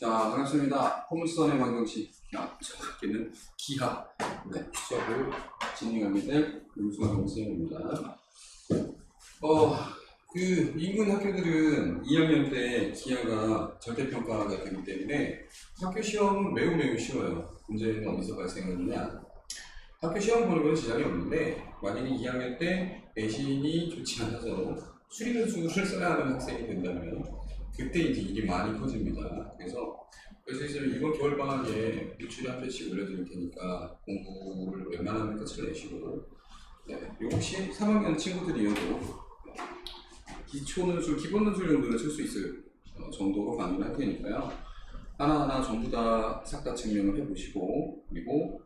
자, 반갑습니다. 포물선의 방정식 정확히는 기하 수업을 진행하게 될 윤수환 선생님입니다. 인근 학교들은 2학년 때 기하가 절대평가가 되기 때문에 학교 시험은 매우 쉬워요. 문제는 어디서 발생하느냐? 학교 시험 보는 건 지장이 없는데 만약에 2학년 때 내신이 좋지 않아서 수리변수를 써야 하는 학생이 된다면 그때 이제 일이 많이 커집니다. 그래서 이번 겨울방학에 일주일에 한 편씩 올려드릴 테니까 공부를 웬만하면 끝을 내시고, 혹시 3학년 친구들이어도 기초 논술, 기본 논술 정도는 칠 수 있을 정도로 강의를 할 테니까요. 하나하나 전부 다 싹 다 증명을 해보시고, 그리고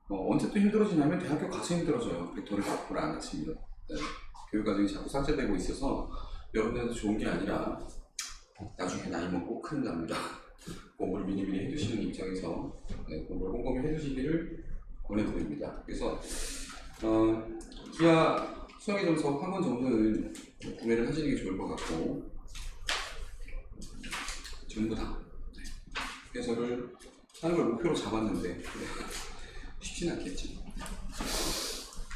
언제 또 힘들어지냐면 대학교 가서 힘들어져요. 벡터를 앞으로 안 하시면. 교육과정이 자꾸 삭제되고 있어서 여러분들한테 좋은 게 아니라 나중에 나이 먹고 큰일 납니다. 공부를 미리미리 해두시는 입장에서 공부를 꼼꼼히 해두시기를 권해드립니다. 그래서 기하 수학의 점수 한 권 정도는 구매를 하시는 게 좋을 것 같고, 전부 다 해설을 하는 걸 목표로 잡았는데 쉽진 않겠지.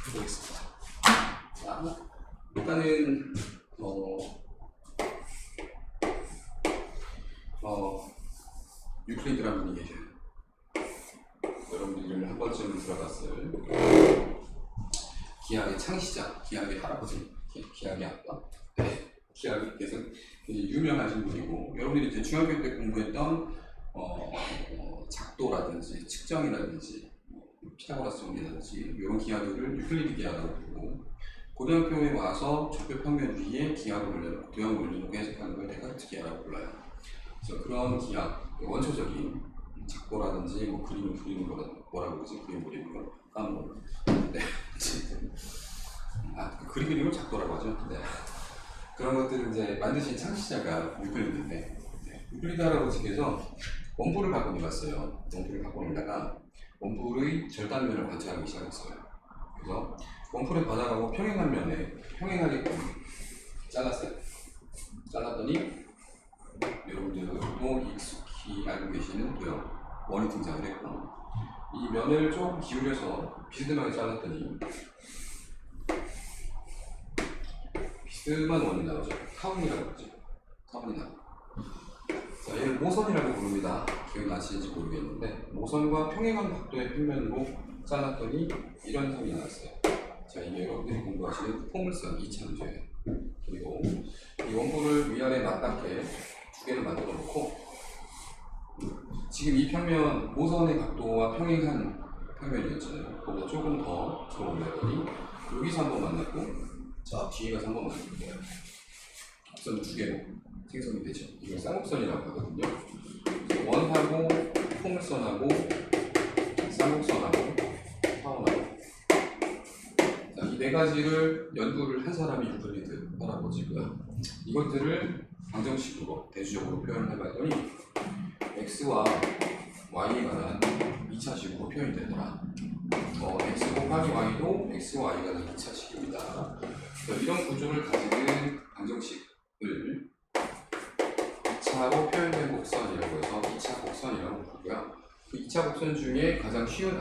해보겠습니다. 자, 일단은 유클리드라는 분이 계셔요. 여러분들 이름을 한 번쯤 들어봤을 기하의 창시자, 기하의 할아버지, 기하의 아빠, 기하께서 유명하신 분이고, 여러분들이 이제 중학교 때 공부했던 작도라든지 측정이라든지 피타고라스 정리라든지 이런 기하들을 유클리드 기하라고 부르고, 고등학교에 와서 좌표 평면 위에 기하를 올려놓고 도형을 올려놓고 해석하는 걸 데카르트 기하라고 불러요. 그래서 그런 기하, 원초적인 작도라든지 그림을 그리는 거라 뭐라고 그러지? 그림 그리는 거 까먹어. 그림 그림을 작도라고 하죠. 그런 것들을 이제 만드신 창시자가 유클리드인데, 유클리드 할아버지께서 원뿔을 갖고 놀았어요. 원뿔을 갖고 놀다가 원뿔의 절단면을 관찰하기 시작했어요. 그래서 원뿔의 바닥하고 평행한 면에 평행하게끔 잘랐어요. 잘랐더니 여러분들도 익숙히 알고 계시는 도형 원이 등장을 했고, 이 면을 조금 기울여서 비스듬하게 잘랐더니 비스듬한 원이 나오죠. 타운이라고 하죠. 타운이 나와요. 자, 얘를 모선이라고 부릅니다. 기억나시는지 모르겠는데, 모선과 평행한 각도의 평면으로 잘랐더니 이런 선이 나왔어요. 자, 이게 여러분들이 공부하시는 포물선 2차 문제예요. 그리고 이 원뿔을 위아래 맞닿게 두 개를 만들어 놓고, 지금 이 평면, 모선의 각도와 평행한 평면이었잖아요. 그보다 조금 더 들어 올렸더니 여기서 한번 만났고, 자, 뒤에 가서 한번 만날 거예요. 선 두 개로 생성이 되죠. 이걸 쌍곡선이라고 하거든요. 원하고 포물선하고 쌍곡선하고 타원하고, 이 네 가지를 연구를 한 사람이 유클리드 할아버지고요. 이것들을 방정식으로 대주적으로 표현을 해봤더니 x와 y에 관한 2차식으로 표현이 되더라. x 곱하기 y도 x와 y가 는 2차식입니다. 이런 구조를 가지는 방정식을 2차로 표현된 곡선이라고 해서 2차 곡선이라고 부르고요. 그 2차 곡선 중에 가장 쉬운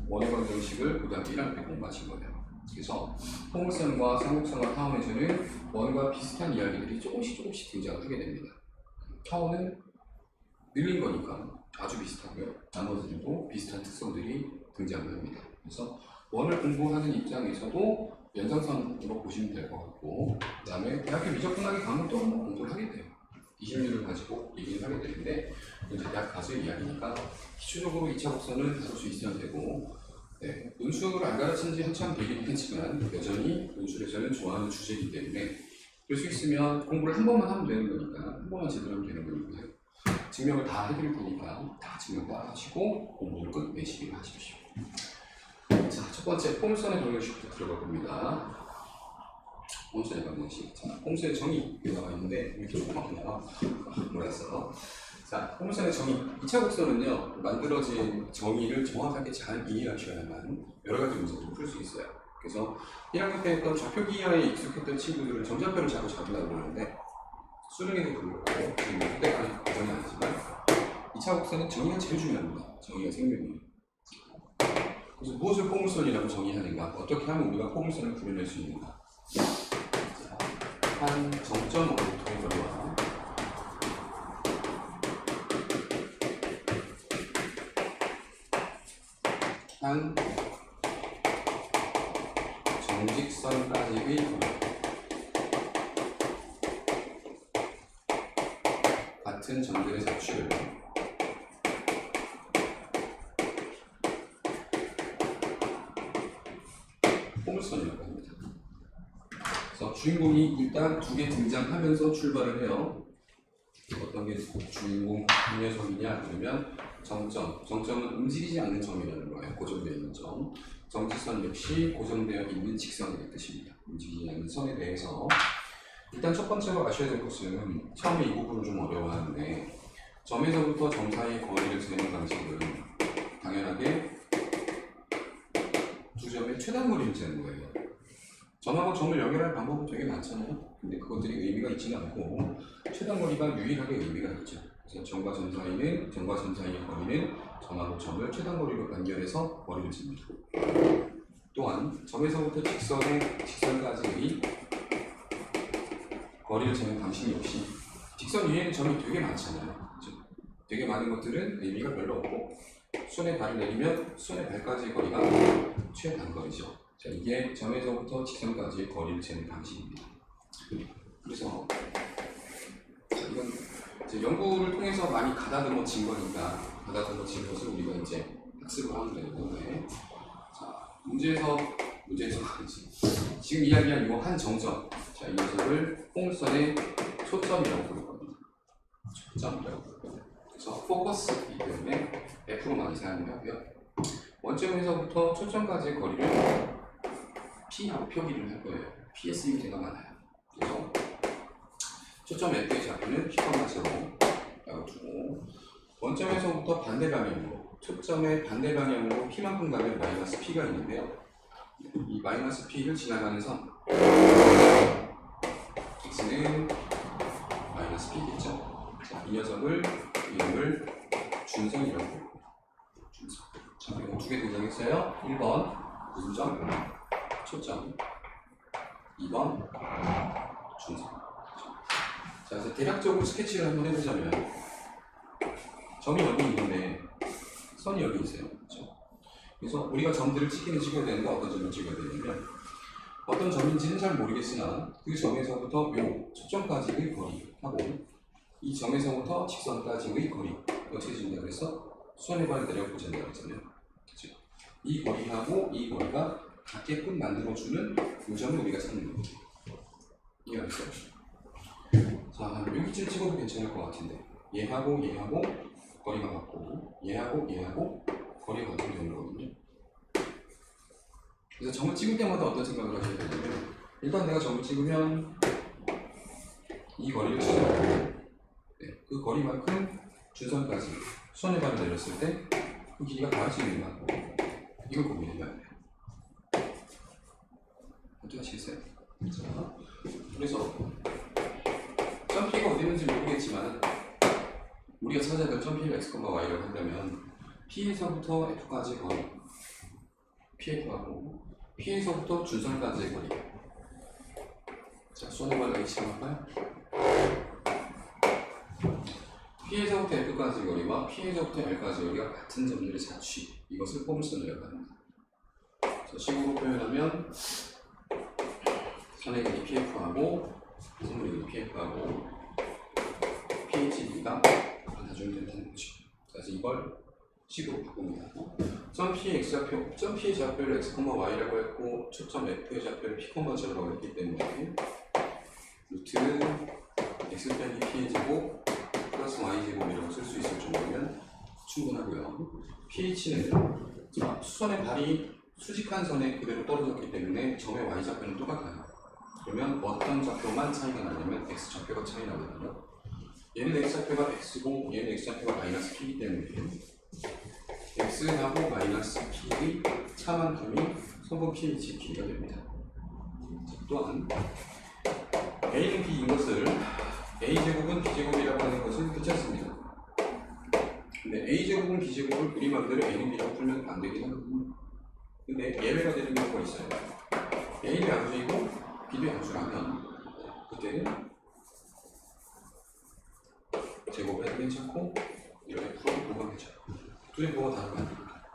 원의 방정식을 고등학교 1학년 때 공부하신 거예요. 그래서 포물선과 쌍곡선과 타원에서는 원과 비슷한 이야기들이 조금씩 등장을 하게 됩니다. 타원은 늘린 거니까 아주 비슷하고요. 나머지들도 비슷한 특성들이 등장을 합니다. 그래서 원을 공부하는 입장에서도 연장선으로 보시면 될 것 같고, 그 다음에 대학교 미적분학이 가면 또 한번 공부를 하게 돼요. 20년을 가지고 얘기를 하게 되는데, 이제 대학 가서 이야기니까 기초적으로 2차 곡선은 다룰 수 있어야 되고, 논술을 안 가르친 지 한참 되긴 했지만 여전히 논술에서는 좋아하는 주제이기 때문에 그럴 수 있으면 공부를 한 번만 하면 되는 거니까, 한 번만 제대로 하면 되는 거니까요. 증명을 다 해드릴 테니까 다 증명 다 하시고 공부를 끝내시기를 하십시오. 자, 첫 번째 포물선의 방정식부터 들어가 봅니다. 포물선의 방정식. 자, 포물선의 정의 나와 있는데 이렇게 조그맣게 나와. 몰랐어. 자, 포물선의 정의. 2차 곡선은요, 만들어진 정의를 정확하게 잘 이해하셔야만 여러 가지 문제들을 풀 수 있어요. 그래서 1학년 때 했던 좌표 기하에 익숙했던 친구들은 정좌표를 자꾸 잡으려고 그러는데 수능에도 그렇고 지금 그때까지 과정이 아니지만 2차 곡선은 정의가 제일 중요합니다. 정의가 생명이에요. 그래서 무엇을 포물선이라고 정의하는가? 어떻게 하면 우리가 포물선을 그려낼 수 있는가? 자, 한 정점 O부터의 거리와 한 정직선까지의 거리 같은 점들의 자취를 포물선이라고 합니다. 그래서 주인공이 일단 두 개 등장하면서 출발을 해요. 어떤 게 주인공 이 녀석이냐 그러면 정점은 움직이지 않는 점이라는 거예요. 고정되어 있는 점. 정지선 역시 고정되어 있는 직선의 뜻입니다. 움직이지 않는 선에 대해서 일단 첫 번째로 아셔야 될 것은 처음에 이 부분을 좀 어려워하는데 점에서부터 점 사이의 거리를 재는 방식은 당연하게 두 점의 최단 거리를 재는 거예요. 점하고 점을 연결할 방법은 되게 많잖아요. 근데 그것들이 의미가 있지는 않고 최단 거리가 유일하게 의미가 있죠. 그래서 점과 점 사이의 거리는 점하고 점을 최단 거리로 연결해서 거리를 잽니다. 또한 점에서부터 직선까지의 거리를 재는 방식 역시 직선 위에는 점이 되게 많잖아요. 그렇죠? 되게 많은 것들은 의미가 별로 없고 손에 발을 내리면 손에 발까지의 거리가 최단거리죠. 자, 이게 점에서부터 직선까지의 거리를 재는 방식입니다. 그래서 이건 이제 연구를 통해서 많이 가다듬어진 거니까 가다듬어진 것을 우리가 이제 학습을 하면 되는 건데 자, 문제에서 아니지. 지금 이야기한 이 한 정점 자, 이 녀석을 포물선의 초점이라고 부를 겁니다. 초점이라고 부를 겁니다. 그래서 포커스이기 때문에 F로 많이 사용을 하고요. 원점에서부터 초점까지의 거리를 P하고 표기를 할 거예요. P의 쓰임새가 많아요. 그래서 초점 F의 좌표는 P,0라고 두고 원점에서부터 반대 방향으로 초점의 반대 방향으로 P만큼 가면 마이너스 P가 있는데요. 이 마이너스 P를 지나가는 선 X는 마이너스 P겠죠. 자, 이 녀석을 이름을 준선이라고 부릅니다. 준선. 자, 이거 두 개 등장했어요. 1번 무슨 점? 초점. 2번 준선. 자, 그래서 대략적으로 스케치를 한번 해보자면 점이 여기 있는데 선이 여기 있어요. 그렇죠? 그래서 우리가 점들을 찍어야 되는데 어떤 점을 찍어야 되냐면 어떤 점인지는 잘 모르겠으나 그 점에서부터 요 초점까지의 거리하고 이 점에서부터 직선까지의 거리 어떻게 준다 그래서 손에 발을 내려보자고 했잖아요. 그렇죠? 이 거리하고 이 거리가 같게끔 만들어주는 이 점을 우리가 찾는 겁니다. 이해하셨어요? 자, 여기쯤 찍어도 괜찮을 것 같은데 얘하고 거리가 같고 얘하고 거리가 같은 되는 거거든요. 그래서 점을 찍을 때마다 어떤 생각을 하셔야 되냐면 일단 내가 점을 찍으면 이 거리를 찾아야 네, 그 거리만큼 준선까지 손에 발을 내렸을 때 그 길이가 다르지 있는가 이걸 고민해봐야 돼요. 어떻게 하시겠어요? 자, 그래서 점P가 어디 있는지 모르겠지만 우리가 찾아야 될 점P가 X,Y라고 한다면 P에서부터 F까지의 거리 PF하고 P에서부터 준선까지의 거리 자, 손에 발을 시작할까요? P에서부터 F까지의 거리와 P에서부터 L까지의 거리가 같은 점들의 자취 이것을 포물선이라고 합니다. 그래서 식으로 표현하면 선의 길이 PF하고 선의 길이 PF하고 PHD가 나중에 된다는 거죠. 그래서 이걸 식으로 바꿉니다. 점 P의 X좌표, 점 P의 좌표를 X, Y라고 했고 초점 F의 좌표를 P, Z라고 했기 때문에 루트 X 빼기 P의 제곱 플러스 Y 제곱이라고 쓸 수 있을 정도면 충분하고요. pH는 수선의 발이 수직한 선에 그대로 떨어졌기 때문에 점의 Y 좌표는 똑같아요. 그러면 어떤 좌표만 차이가 나냐면 X 좌표가 차이 나거든요. 얘는 X 좌표가 X고 얘는 X 좌표가 마이너스 P이기 때문에 X하고 마이너스 P의 차만큼이 성분 pH 길이가 됩니다. 또한 A는 B인 것을 A제곱은 B제곱이라고 하는 것은 괜찮습니다. 근데 a제곱은 b제곱을 우리 맘대로 a는 b라고 풀면 안 되긴 하거든요. 근데 예외가 되는 경우가 있어요. a도 양수이고 b도 양수라면 그때는 제곱을 괜찮고 이렇게 풀어도 뭐가 되죠. 둘이 뭐가 다르면 안 됩니다.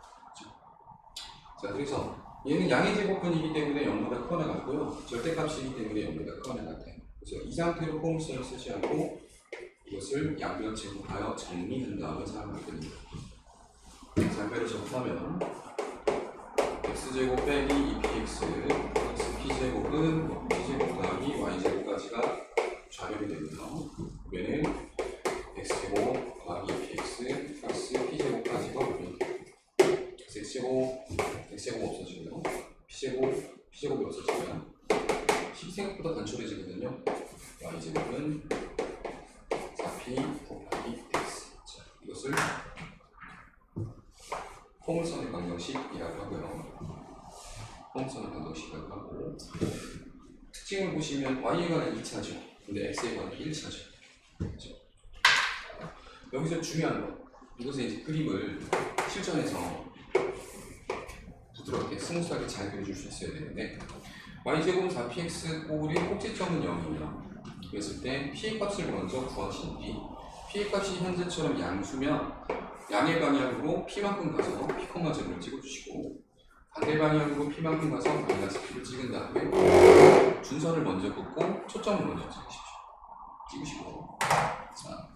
자, 그래서 얘는 양의 제곱근이기 때문에 0보다 크거나 같고요. 절대값이기 때문에 0보다 크거나 같아요. 그래서 이 상태로 포물선을 쓰지 않고 이것을 양변 제곱하여 정리한 다음에 사용하게 됩니다. 양변을 제곱하면 x제곱 빼기 2px xp제곱은 p제곱 더하기 y제곱까지가 좌변이 되고요. 얘는 x제곱 더하기 2px 플러스 p제곱까지가 우변이 됩니다. x제곱 없어지고요. p제곱이 없어지면 생각보다 단촐해지거든요. y제곱은 4p 곱하기 x. 자, 이것을 포물선의 방정식이라고 하고요. 포물선의 방정식이라고 하고 특징을 보시면 y에 관한 2차죠. 근데 x에 관한 1차죠. 그렇죠? 여기서 중요한 건 이것의 이제 그림을 실전에서 부드럽게 스무스하게 잘 그려줄 수 있어야 되는데 y제곱은 4px 꼴이 꼭지점은 0이에요. 그랬을 때 p의 값을 먼저 구하신 뒤 p의 값이 현재처럼 양수면 양의 방향으로 p만큼 가서 p, 제로를 찍어주시고 반대 방향으로 p만큼 가서 마이너스 p를 찍은 다음에 준선을 먼저 긋고 초점을 먼저 찍으시고 자,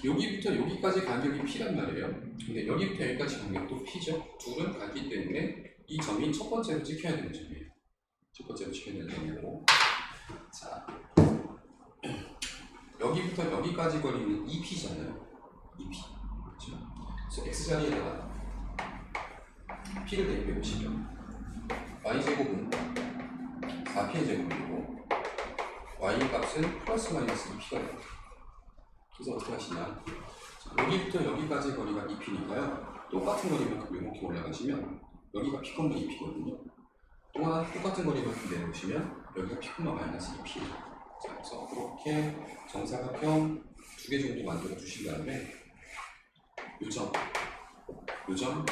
여기부터 여기까지 간격이 p란 말이에요. 근데 여기부터 여기까지 간격도 p죠. 둘은 같기 때문에 이 점이 첫 번째로 찍혀야 되는 점이에요. 첫 번째로 찍혀야 되는 점이고 자, 여기부터 여기까지 거리는 2p잖아요. 2p. 그렇죠? 그래서 x자리에다가 p를 대입해 보시면 y제곱은 4p의 제곱이고 y 값은 플러스 마이너스 2p가 됩니다. 그래서 어떻게 하시냐? 자, 여기부터 여기까지 거리가 2p니까요. 똑같은 거리만큼 이렇게 올라가시면 여기가 p, 2p거든요. 또한 똑같은 거리만큼 내려오시면 여기가 p, 마이너스 2p예요. 자, 그래서 그렇게 정사각형 2개 정도 만들어 주신 다음에 요점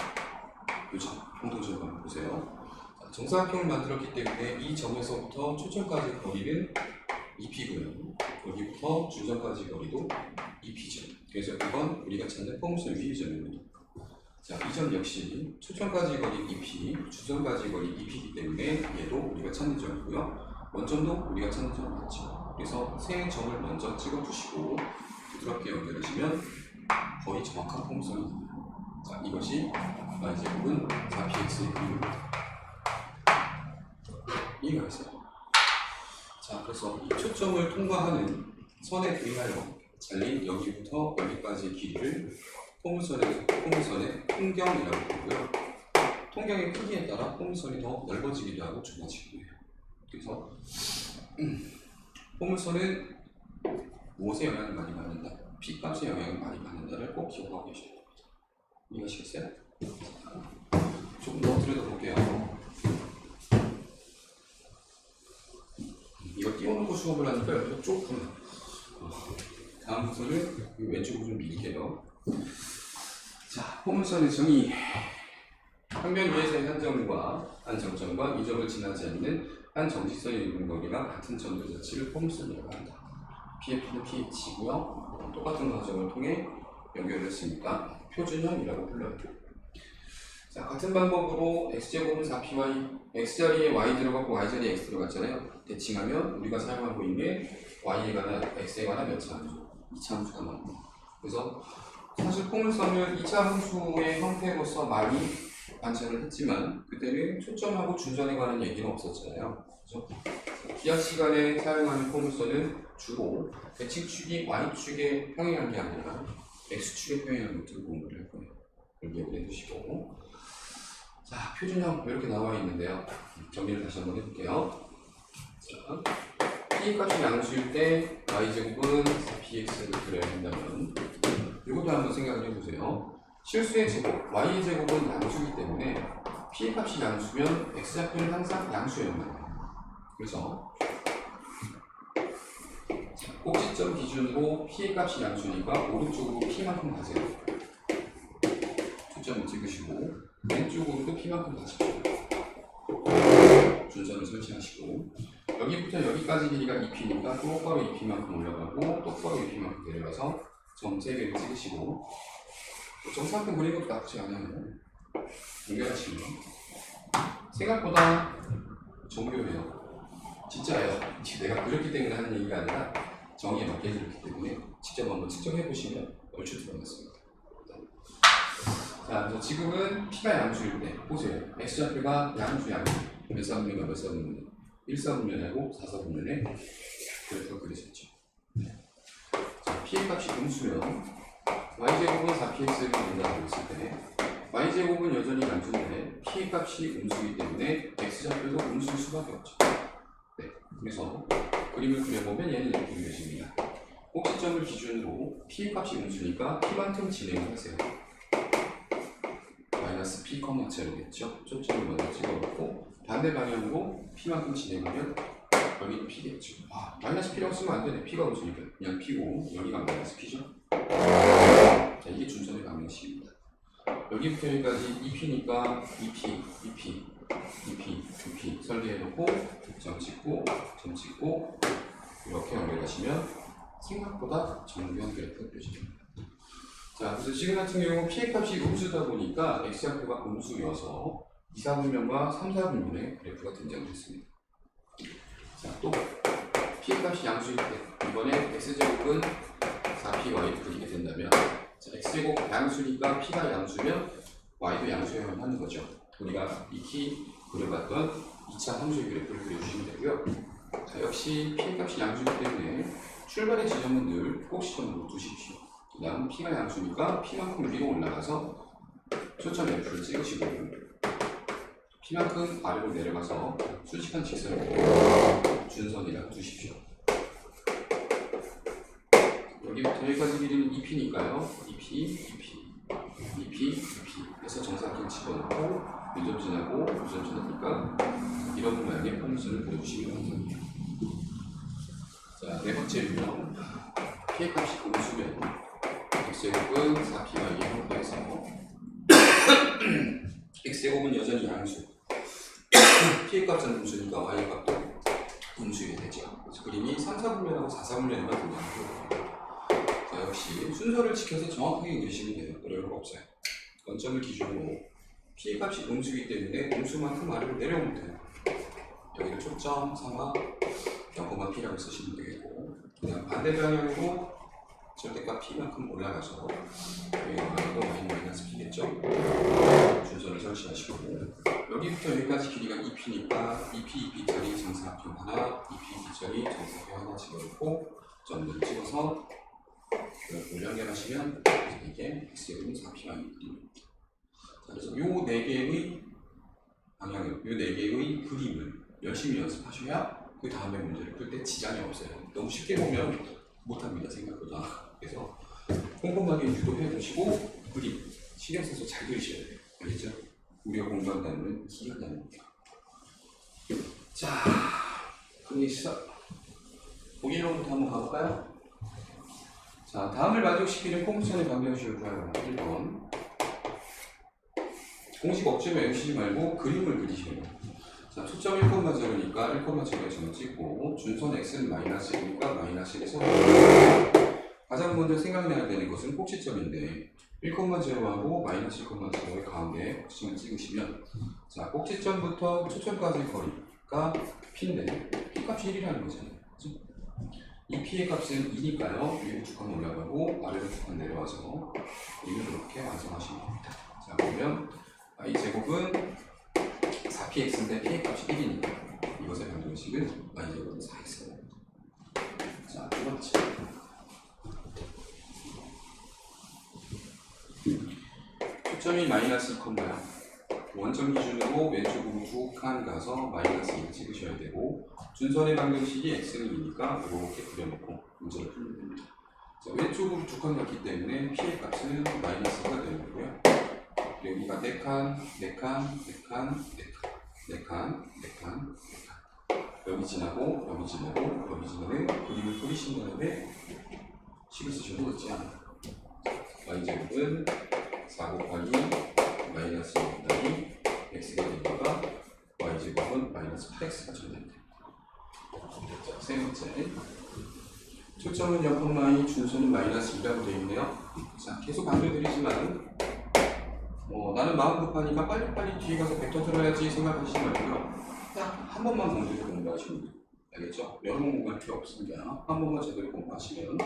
공통점을 한번 보세요. 자, 정사각형을 만들었기 때문에 이 점에서부터 초점까지 거리는 2p고요. 여기부터 중점까지 거리도 2p죠. 그래서 이건 우리가 찾는 포물선 위의 점입니다. 자, 이 점 역시 초점까지 거리 2p, 중점까지 거리 2p이기 때문에 얘도 우리가 찾는 점이고요. 원점도 우리가 찾는 점이 맞죠. 그래서 세 점을 먼저 찍어주시고 부드럽게 연결하시면 거의 정확한 포물선이 됩니다. 자, 이것이 y제곱은 4px의 그림입니다. 이해가 됐어요? 자, 그래서 이 초점을 통과하는 선에 대하여 잘린 여기부터 여기까지의 길이를 포물선의 통경이라고 부르고요. 통경의 크기에 따라 포물선이 더 넓어지기도 하고 좁아지기도 해요. 그래서 포물선은 무엇에 영향을 많이 받는다? P값의 영향을 많이 받는다를 꼭 기억하고 계셔야 됩니다. 이해하시겠어요? 조금 더 들여다볼게요. 이거 띄워놓고 수업을 하니까 여기가 좁구나. 다음부터는 왼쪽으로 좀 밀게요. 자, 포물선의 정의. 한 면 위에서의 한 점과 한 정점과 이 점을 지나지 않는 한 정직선이 이루는 거리가 같은 점들 자체를 포물선이라고 한다. PF는 PH고요. 똑같은 과정을 통해 연결했으니까 표준형이라고 불러요. 자, 같은 방법으로 x제곱은 4py, x자리에 y 들어갔고 y자리에 x 들어갔잖아요. 대칭하면 우리가 사용하고 있는 y에 관한 x에 관한 몇 차 함수? 2차 함수가 나옵니다. 그래서 사실 포물선을 2차 함수의 형태로서 많이 관찰을 했지만 그때는 초점하고 준선에 관한 얘기는 없었잖아요. 그렇죠? 기하 시간에 사용하는 포물선은 주로 대칭축이 y축에 평행한 게 아니라 x축에 평행한 것들을 공부를 할 거예요. 기억을 해두시고 자, 표준형 이렇게 나와 있는데요. 정리를 다시 한번 해볼게요. 자, p 값이 양수일 때 y제곱은 4px를 그려야 한다면 이것도 한번 생각을 해보세요. 실수의 제곱, y제곱은 양수이기 때문에 p 값이 양수면 x좌표는 항상 양수여야 합니다. 그래서 꼭지점 기준으로 P의 값이 양수니까 오른쪽으로 P만큼 가세요. 초점을 찍으시고 왼쪽으로도 P만큼 가십시오. 준선을 설치하시고 여기부터 여기까지 길이가 2P니까 똑바로 2P만큼 올라가고 똑바로 2P만큼 내려가서 점 3개를 찍으시고 정사각형 그리는 것도 나쁘지 않아요. 연결하시면 생각보다 정교해요. 진짜예요. 내가 그렸기 때문에 하는 얘기가 아니라 정의에 맞게 그렸기 때문에 직접 한번 측정해 보시면 얼추 들어갔습니다. 자, 그래서 지금은 P가 양수일 때 보세요. X좌표가 양수 몇 사분면과 몇 사분면 1사분면하고 4사분면에 그래프가 그려졌죠. 자, P의 값이 음수면 Y제곱은 4PX가 된다고 했을 때 Y제곱은 여전히 양수인데 P의 값이 음수이기 때문에 X좌표도 음수일 수밖에 없죠. 네, 그래서 그림을 그려보면 얘는 이렇게 그려집니다. 꼭지점을 기준으로 P의 값이 음수니까 P만큼 진행을 하세요. 마이너스 P, 제로겠죠. 초점을 먼저 찍어놓고 반대 방향으로 P만큼 진행하면 여기는 P겠죠. 마이너스 P라고 쓰면 안 되네. P가 음수니까 그냥 P고 여기가 마이너스 P죠. 자, 이게 준선의 방정식입니다. 여기부터 여기까지 2P니까 2P, 2P, 2P, 2P 설계해놓고 점 찍고 이렇게 연결하시면 생각보다 정교한 그래프가 그려집니다. 자, 그래서 지금 같은 경우 P의 값이 음수다 보니까 X좌표가 음수여서 2사분면과 3사분면의 그래프가 등장했습니다. 자, 또 P의 값이 양수일 때 이번에 X제곱은 4PY 그리게 된다면 자, X제곱 양수니까 P가 양수면 Y도 양수여야만 하는 거죠. 우리가 익히 그려봤던 2차 함수의 그래프를 그려주시면 되고요. 자, 역시 P의 값이 양수이기 때문에 출발의 지점은 늘 꼭지점으로 두십시오. 그 다음 P가 양수니까 P만큼 위로 올라가서 초점 F를 찍으시고 P만큼 아래로 내려가서 수직한 직선을 준선이라 두십시오. 여기부터 여기까지 길이는 2P니까요. 2P 해서 정사각형 집어넣고 요점 지나고 요점 지나니까 이런 모양의 폼선을 그려주시면 감사합니다. 자, 네 번째 유형 P의 값이 음수면 X제곱은 4Py의 형태에서 X제곱은 여전히 양수 P의 값은 음수니까 Y의 값도 음수게 되죠. 그래서 그림이 3사분면하고 4사분면에만 등장하고 자, 역시 순서를 지켜서 정확하게 그리시면 돼요. 어려울 거 없어요. 원점을 기준으로 P의 값이 음수이기 때문에 음수만큼 아래로 내려오면 돼요. 여기를 초점, 삼아, 0,P라고 쓰시면 되겠고 그다음 반대 방향으로 절대값 P만큼 올라가서 여기도 마이너스 P겠죠? 준선을 설치하시고 여기부터 여기까지 길이가 2P니까 2P짜리 정사각형 하나, 2P짜리 정사각형 하나 집어넣고 점들을 찍어서 그래프를 연결하시면 이게 X제곱은 4P입니다. 그래서 요 4개의 방향을, 요 4개의 그림을 열심히 연습하셔야 그 다음에 문제를 풀 때 지장이 없어요. 너무 쉽게 보면 못합니다, 생각보다. 그래서 꼼꼼하게 유도해 보시고 그림 신경 써서 잘 그리셔야 돼요. 알겠죠? 우리가 공부한 단어는 기억이 안 납니다. 자, 그럼 보기 1번부터 한번 가볼까요? 자, 다음을 만족시키는 폼션의 방정식을 구하라. 1번. 공식 없지만 외우시지 말고 그림을 그리시면 돼요. 자, 초점 1,0니까 1,0에 점을 찍고 준선 x는 마이너스 1이니까 마이너스 1에서 가장 먼저 생각나야 되는 것은 꼭지점인데 1,0하고 마이너스 1,0의 가운데 꼭지점을 찍으시면 자, 꼭지점부터 초점까지의 거리가 P인데 P값이 1이라는 거잖아요. 그렇죠? 이 P의 값은 2니까요. 위로 2칸 올라가고 아래로 2칸 내려와서 이걸 이렇게 완성하시면 됩니다. 자, 그러면 Y제곱은 4px인데 P의 값이 1이니까 이것의 방정식은 Y제곱은 4x. 자, 두 번째. 초점이 마이너스 2컴마야. 원점 기준으로 왼쪽으로 2칸 가서 마이너스 1을 찍으셔야 되고 준선의 방정식이 x는 2니까 이렇게 그려놓고 문제를 풀면 됩니다. 자, 왼쪽으로 2칸 갔기 때문에 P의 값은 마이너스가 되는 거고요. 여기가 4칸, 4칸, 4칸, 4칸, 4칸, 4칸, 4칸. 여기 지나고 여기 지나고 여기 지나는 그림을 그리신 다음에 식을 쓰셔도 늦지 않아요. y제곱은 4 곱하기 마이너스 2 곱하기 x가 되니까 y제곱은 마이너스 8x가 정답됩니다. 자, 세 번째. 초점은 0,2, 준수는 마이너스 2라고 되어 있네요. 자, 계속 강조드리지만 나는 마음 급하니까 빨리빨리 뒤에 가서 벡터 들어야지 생각하시지 말고요. 딱 한 번만 공부해서 공부하시면 돼요. 알겠죠? 여러 번 공부할 필요 없습니다. 한 번만 제대로 공부하시면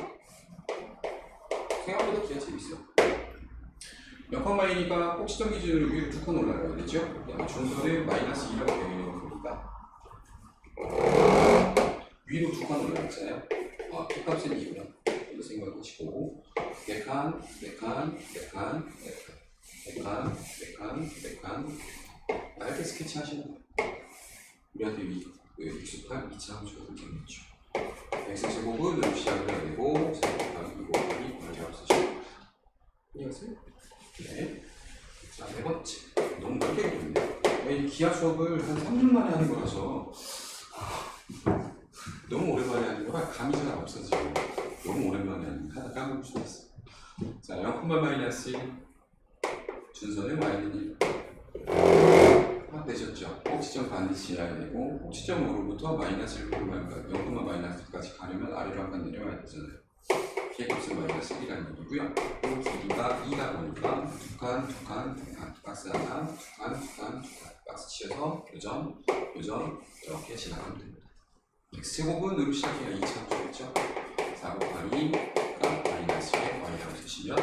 생각보다 기가 재밌어요. 0,2니까 꼭 시점 기준으로 위로 두 칸 올라가야 되죠? 그다음에 준수는 마이너스 2라고 되어 있는 거니까 위로 두 칸 올라갔잖아요. P값은 2구나. 이거 생각하시고 4칸, 4칸, 4칸, 4칸, 4칸, 4칸 얇게 스케치 하시는 거예요. 우리한테 익숙한 2차 함수가 등장했죠. x제곱은 이렇게 시작을 해야 되고 4 곱하기 2 곱하기 관계함 쓰시고 이해하세요? 네. 자, 네 번째. 너무 넓게 그렸네요. 이 기하 수업을 한 3분 만에 하는 거라서 너무 오랜만에 하는 거라 감이 잘 없어지고 너무 오랜만에 하다 까먹을 수도 있어. 자, 0, 마이너스 1 준서는 마이너스 1 되셨죠? 꼭지점 반드시 해야 되고 꼭지점으로부터 마이너스 1, 0, 마이너스까지 가려면 아래로 한 칸 내려와야 되잖아요. P값은 마이너스 1이라는 얘기고요. 길이가 2다 보니까 두 칸, 박스 하나, 두 칸, 박스 치셔서 요점 이렇게 지나가면 됩니다. x제곱은 으로 시작해야 2차 함수겠죠? 4 곱하기가 마이너스 1에 y라고 쓰시면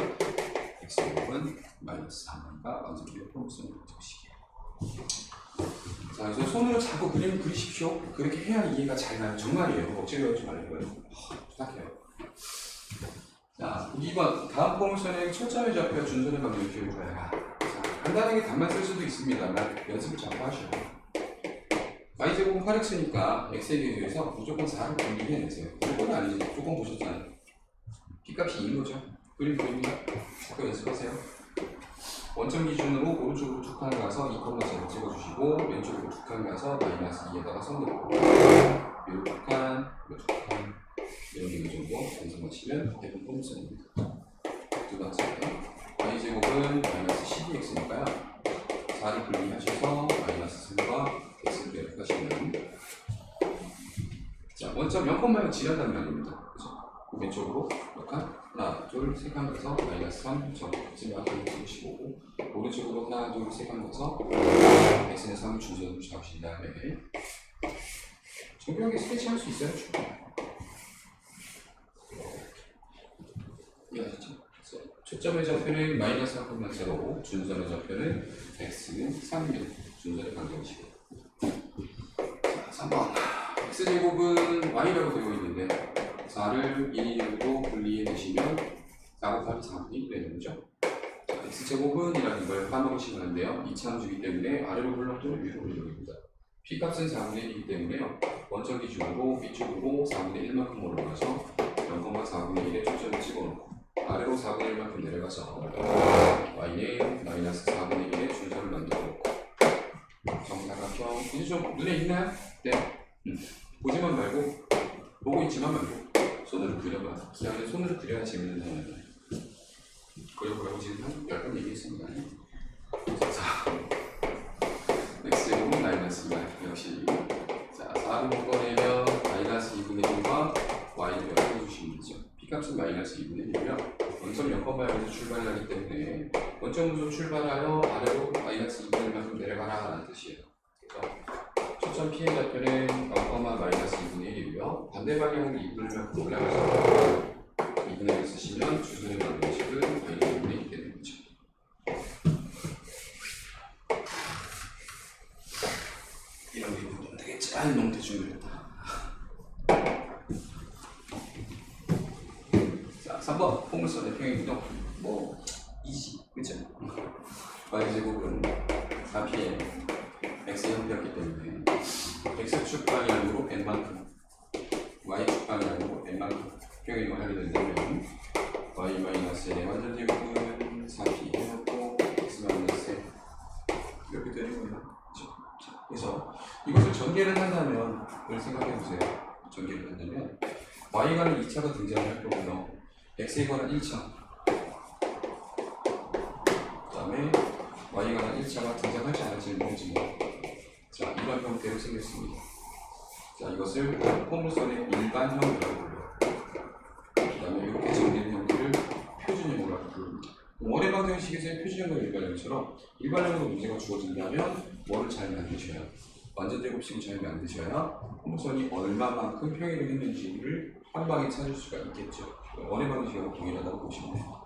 x제곱은 마이너스 3y가 완전히 포함성을 적으시게요. 자, 그래서 손으로 자꾸 그림을 그리십시오. 그렇게 해야 이해가 잘 가요. 정말이에요. 억지로 하지 말고요. 부탁해요. 자, 2번. 다음 포물선의 초점의 좌표와 준선의 방향을 기울여야. 자, 간단하게 답만 쓸 수도 있습니다만 연습을 자꾸 하셔요. y제곱은 8x니까 x에 대해서 무조건 4를 분리해내세요. 무조건 아니지. 조금 보셨잖아요. P값이 2인 거죠. 그림 보입니다. 자꾸 연습하세요. 원점 기준으로 오른쪽으로 두 칸 가서 2,0 찍어주시고 왼쪽으로 두 칸 가서 마이너스 2에다가 선 긋고 요 두 칸, 요 두 칸 이런 정도 완성하시면 대부분 포물선입니다. 두 번째 y제곱은 마이너스 12x니까요. 4를 분리하셔서 마이너스 3과 x를 대입하시면 자, 원점 0,0를 지난단 말입니다. 그죠? 왼쪽으로 몇 칸? 하나, 둘, 세 칸 가서 마이너스 3, x는 앞으로 찍으시고 오른쪽으로 하나, 둘, 세 칸 가서 x는 3을 준선으로 잡으신 다음에 정교하게 스케치할 수 있어요. 이해하시죠? 초점의 좌표는 마이너스 1,0, 준선의 좌표는 x는 3일, 준선의 관계이시고. 자, 3번. x제곱은 y라고 되어 있는데 4를 1으로 분리해내시면 4 곱하기 4분의 1 되는 거죠. x제곱은 이라는 걸 까먹으시면 안 돼요. 2차 함수이기 때문에 아래로 흘러도 위로 올려줍니다. P값은 4분의 1이기 때문에요. 원점 기준으로 B쪽으로 4분의 1만큼 올라가서 0,4분의 1에 초점을 찍어놓고 아래로 4분의 1만큼 내려가서 y는 마이너스 4분의 1의 준선을 만들어놓고 정사각형 이제 좀 눈에 있나요? 네. 보지만 말고 보고 있지만 말고 손으로 그려봐. 기하는 손으로 그려야 재밌는 단어예요. 그려보라고 지금 한 10번 얘기했습니다. 자, x제곱은 마이너스 2 역시 자, 4를 묶어내면 마이너스 2분의 1과 y를 연결해주시면 되죠. P값은 마이너스 2분의 1이고요. 원점 0,0에서 출발을 하기 때문에 원점으로 출발하여 아래로 마이너스 2분의 1만큼 내려가라 라는 뜻이에요. 그래서 초점 P의 좌표는 0, 마이너스 2분의 1이고요. 반대 방향으로 2분의 1만큼 올라가서 2분의 1을 쓰시면 주선의 방정식은 마이너스 2분의 1이 되는 거죠. 이런 게 보면 되겠지. 아니, 너무 대충 그렸다. 자, 3번 포물선의 평행이동 뭐 이지, 그쵸? y제곱은 4pm x의 형태였기 때문에 x축 방향으로 100만큼 y축 방향으로 100만큼 평행을 하게 된다면 y-n의 완전 제곱은 4p 해놓고 x-1 이렇게 되는 거예요. 그래서 이것을 전개를 한다면 생각해보세요. 전개를 한다면 y에 관한 2차가 등장할 거고요. x에 관한 1차, 그 다음에 y에 관한 1차가 등장할지 안 할지는 모르지 뭐. 자, 이런 형태로 생겼습니다. 자, 이것을 포물선의 일반형이라고 불러요. 그 다음에 이렇게 정리된 형태를 표준형이라고 부릅니다. 원의 방정식에서의 표준형과 일반형처럼 일반형으로 문제가 주어진다면 뭐를 잘 만드셔야, 완전 제곱식을 잘 만드셔야 포물선이 얼마만큼 평행을 했는지를 한 방에 찾을 수가 있겠죠. 원의 방정식하고 동일하다고 보시면 돼요.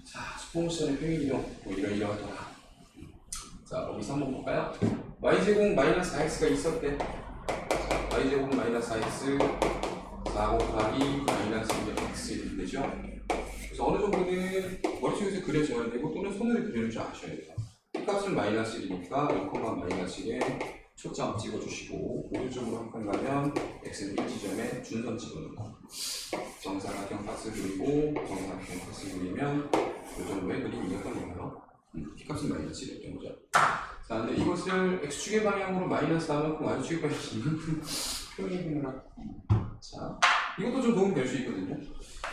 자, 포물선의 평행이동 뭐 이러이러하더라. 자, 여기서 한번 볼까요? y제곱 마이너스 4x가 있었대. 자, y제곱 마이너스 4x 4 곱하기 마이너스 x 이렇게 되죠. 그래서 어느 정도는 머릿속에서 그려져야 되고 또는 손으로 그리는 줄 아셔야 돼요. 값은 마이너스 1이니까 0, 마이너스 1에 초점 찍어주시고 오른쪽으로 한 칸 가면 x는 1지점에 준선 찍어놓고 정사각형 박스 그리고 정사각형 박스 그리면 이 정도의 그림이 몇 번인가요? 값은 마이너스 1이었던 거죠. 자, 근데 이것을 x축의 방향으로 마이너스 하만큼 y축의 방향 이만큼 표현해보느라. 자, 이것도 좀 도움이 될 수 있거든요.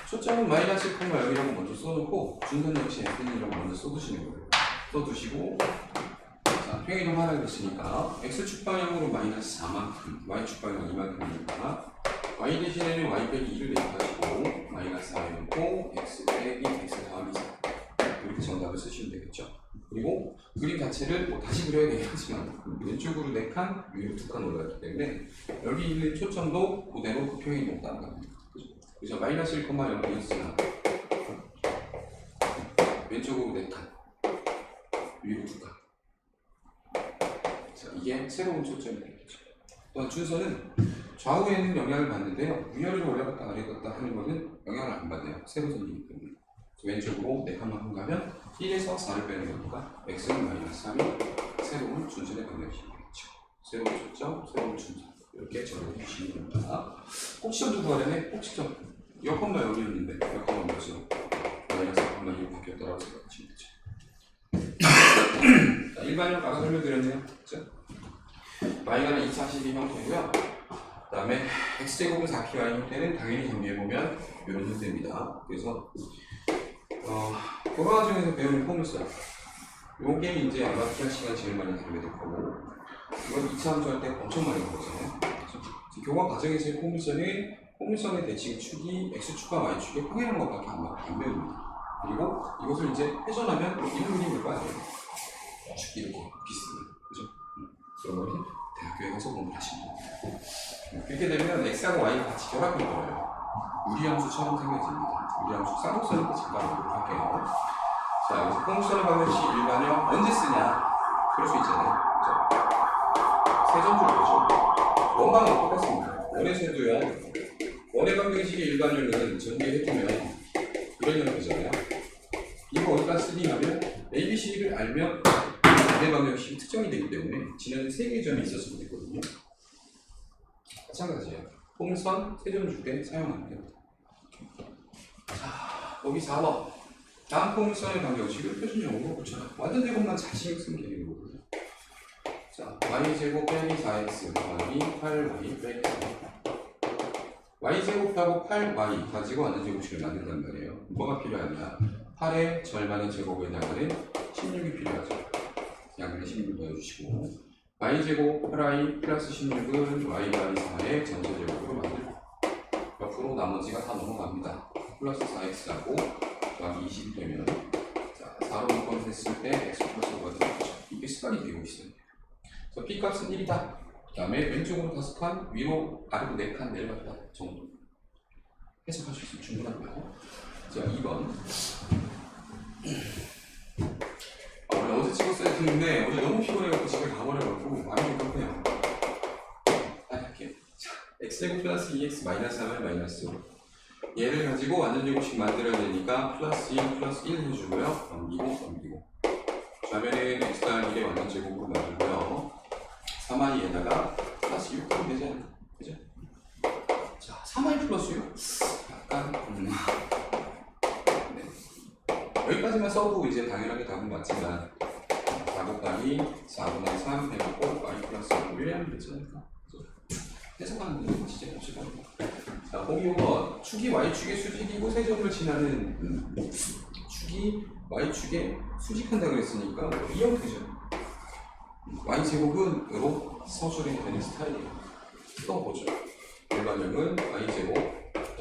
초점은 마이너스 1, 0이라고 먼저 써놓고 준선 역시 fn이라고 먼저 써두시는 거예요. 써두시고, 자, 평행이동 하라고 했으니까 x축 방향으로 마이너스 4만큼, y축 방향 이만큼이니까 y 대신에는 y 빼기 2를 대입하시고 마이너스 4에 놓고 x 빼기 x 더하기 4 이렇게 정답을 쓰시면 되겠죠. 그리고 그림 자체를 뭐 다시 그려야 되긴 하지만 왼쪽으로 4칸, 위로 2칸 올라갔기 때문에 여기 있는 초점도 그대로 그 평행이동 따라갑니다. 그래서 마이너스 1,0이 있으나 왼쪽으로 4칸, 위로 2칸. 자, 이게 새로운 초점이 되겠죠. 또한 준선은 좌우에는 영향을 받는데요. 위아래로 올라갔다 내려갔다 하는 것은 영향을 안 받아요. 세로선이기 때문에. 왼쪽으로 4칸만큼 가면 1에서 4를 빼는 거니까 x는 마이너스 3이 새로운 준선의 방정식이 되겠죠. 새로운 초점, 새로운 준선. 이렇게 적용해 주시면 됩니다. 꼭지점도 구하려면 꼭지점. 여건마 여기였는데 여건마 몇으로 마이너스 1,2로 바뀌었다라고 생각하시면 되죠. 자, 일반형 아까 설명드렸네요. 그렇죠? y가는 242 형태고요. 그 다음에 x제곱은 4py 형태는 당연히 정리해보면 이런 형태입니다. 그래서 교과 과정에서 배우는 포물선 요게 이제 아마 필요한 시간 제일 많이 다루게 될 거고 이건 2차 함수할 때 엄청 많이 배웠잖아요. 교과 과정에서의 포물선의 대칭 축이 x축과 y축의 평행한 것밖에 안 배웁니다. 그리고 이것을 이제 회전하면 이런 그림을 봐야 돼요. 축 이렇게 비슷해요. 그죠? 그런 거는 대학교에 가서 공부를 하시면 됩니다. 이렇게 되면 x하고 y가 같이 결합된 거예요. 유리함수처럼 생겨집니다. 유리함수 쌍곡선이니까 잠깐 보도록 할게요. 자, 여기서 포물선의 방정식 일반형 언제 쓰냐? 그럴 수 있잖아요. 그렇죠? 세점줄 보죠. 원방은 똑같습니다. 원에서 해도요. 원의 방정식의 일반형은 전개해주면 이런 형태잖아요. 이거 어디다 쓰니 하면 ABC를 알면 원의 방정식이 특정이 되기 때문에 지난해 3개의 점이 있었으면 됐거든요. 마찬가지예요. 포물선 세점줄 때 사용하면 됩니다. 자, 여기 4번. 다음 포물선의 방정식을 표준형으로 붙여라. 완전 제곱만 잘 신경 쓰면 되는 거거든요. 자, y제곱 빼기 4x 더하기 8y 빼기 4. y제곱하고 8y 가지고 완전 제곱식을 만든단 말이에요. 뭐가 필요하냐? 8의 절반의 제곱에 해당하는 16이 필요하죠. 양변에 16을 넣어주시고 y제곱 8y 플러스 16은 y 더하기 4의 전체 제곱으로 만들고 옆으로 나머지가 다 넘어갑니다. 플러스 4x하고 더하기 20이 되면 자, 4로 묶어냈을 때 x 플러스 5가 되겠죠. 이게 습관이 되고 있어요. 그래서 b값은 1이다. 그 다음에 왼쪽으로 5칸, 위로 아래로 4칸 내려갔다 정도 해석할 수 있으면 충분하고요. 자, 2번. 원래 어제 찍었어야 했는데 어제 너무 피곤해갖고 집에 가버려갖고 마음이 급해요. 다시 할게요. 자, x제곱 플러스 2x 마이너스 3을 마이너스 5. 얘를 가지고 완전 제곱식 만들어야 되니까 플러스 2 플러스 1 해주고요. 넘기고 좌변에는 x 더하기 1의 완전 제곱으로 만들고요. 3i에다가 플러스 6 하면 되잖아요. 그죠? 자, 3i 플러스 6? 약간 네. 여기까지만 써도 이제 당연하게 답은 맞지만 4 곱하기 4분의 3 해놓고 y 플러스 1 하면 되지 않을까? 해석하는 게 진짜 없을 겁니다. 자, 보기 5번. 축이 y축의 수직이고 세점을 지나는 축이 y축에 수직한다 그랬으니까 이 형태죠. y제곱은 으로 서술이 되는 스타일이에요. 또 보죠. 일반형은 y제곱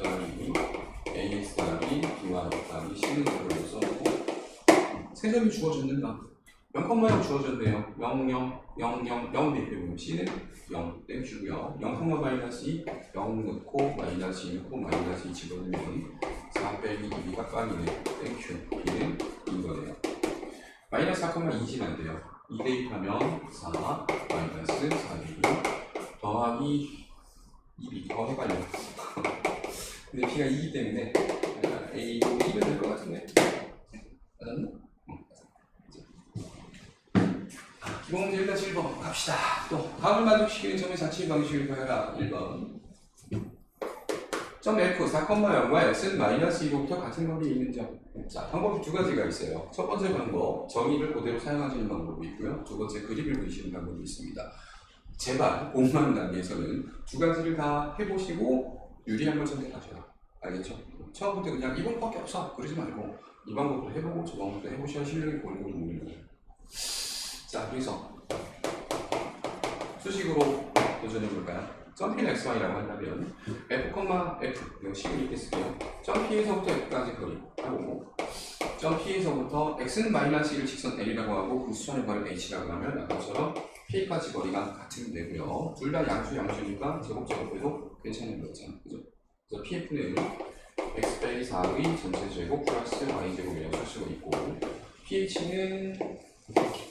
더하기 ax 더하기 by 더하기 c는 그걸로 써놓고 세점이 주어졌는가? 0,0 주어졌네요. 0, 0, 0, 0, 0 대표면 c는 0 땡큐고요. 0, 마이너스 2, 0 넣고 마이너스 2 넣고 마이너스 2 집어넣으면 4 빼기 2가 빵이네. 땡큐. b는 2거네요. 마이너스 4,2 지난대요. 2 대입하면 4 마이너스 4 더하기 2b 헷갈려. 근데 b가 2이기 때문에 a도 2면 될 것 같은데 맞았나? 기본 문제 일단 1번 갑시다. 또 다음을 만족시키는 점의 자취 방식을 구해라. 1번 점 F 4,0과 x는 마이너스 2로부터 같은 거리에 있는 점. 자, 방법이 두 가지가 있어요. 첫 번째 방법, 정의를 그대로 사용하시는 방법이 있고요. 두 번째, 그림을 그리시는 방법이 있습니다. 제발 공부하는 단계에서는 두 가지를 다 해보시고 유리한 걸 선택하셔요. 알겠죠? 처음부터 그냥 이 방법밖에 없어 그러지 말고 이 방법도 해보고 저 방법도 해보셔야 실력이 보이는 걸 보는 거예요. 자, 그래서 수식으로 도전해볼까요? 점P는 xy라고 한다면 f, f 이거 식을 이렇게 쓸게요. 점 P에서부터 f까지 거리 하고 점 P에서부터 x는 마이너스 1 직선 L이라고 하고 그 수선의 거리를 h라고 하면 아까처럼 P까지 거리가 같으면 되고요. 둘 다 양수니까 제곱해도 괜찮은 거잖아요. 그죠? 그래서 PF는 x 빼기 4의 전체 제곱 플러스 y제곱이라고 쓸 수가 있고 pH는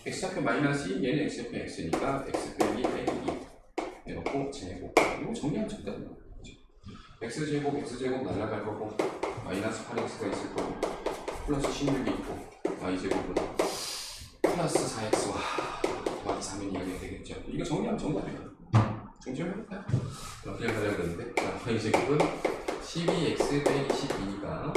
x좌표 마이너스 2, 얘는 x좌표 x니까 x 빼기 2 해놓고 제곱. 이거 정리하면 적당해요. x제곱, x제곱 날라갈 거고 마이너스 8x가 있을 거고 플러스 16이 있고 y제곱은 플러스 4x와 더하기 3은 이하게 되겠죠. 이거 정리하면 정답이에요. 정리해볼까요? 그냥 가져야 되는데 자, y제곱은 12x 빼기 12니까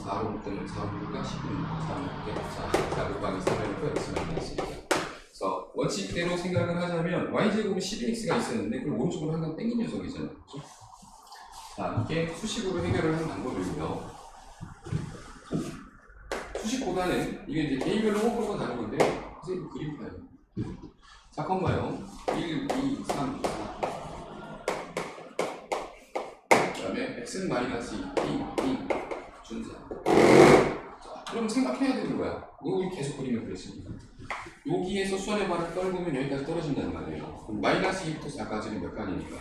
4로 묶으면 4로가 12니까 4로 묶게 자, 4 곱하기 3이니까 x 마이너스 1이죠. 그래서 원칙대로 생각을 하자면 y제곱은 12x가 있었는데 그걸 오른쪽으로 항상 땡긴 녀석이잖아요. 그렇죠? 자, 이게 수식으로 해결을 하는 방법이고요. 수식보다는 이게 이제 개인별로 호흡으로 다른 건데 선생님 그림 봐요. 잠깐만요. 1, 2, 3, 4 그 다음에 x는 마이너스 2, 2 준사. 자, 그럼 생각해야 되는 거야. 이거 계속 그림을 그렸으니까. 여기에서 수원의 발을 떨구면 여기까지 떨어진다는 말이에요. 그럼 마이너스 2부터 4까지는 몇 칸이니까?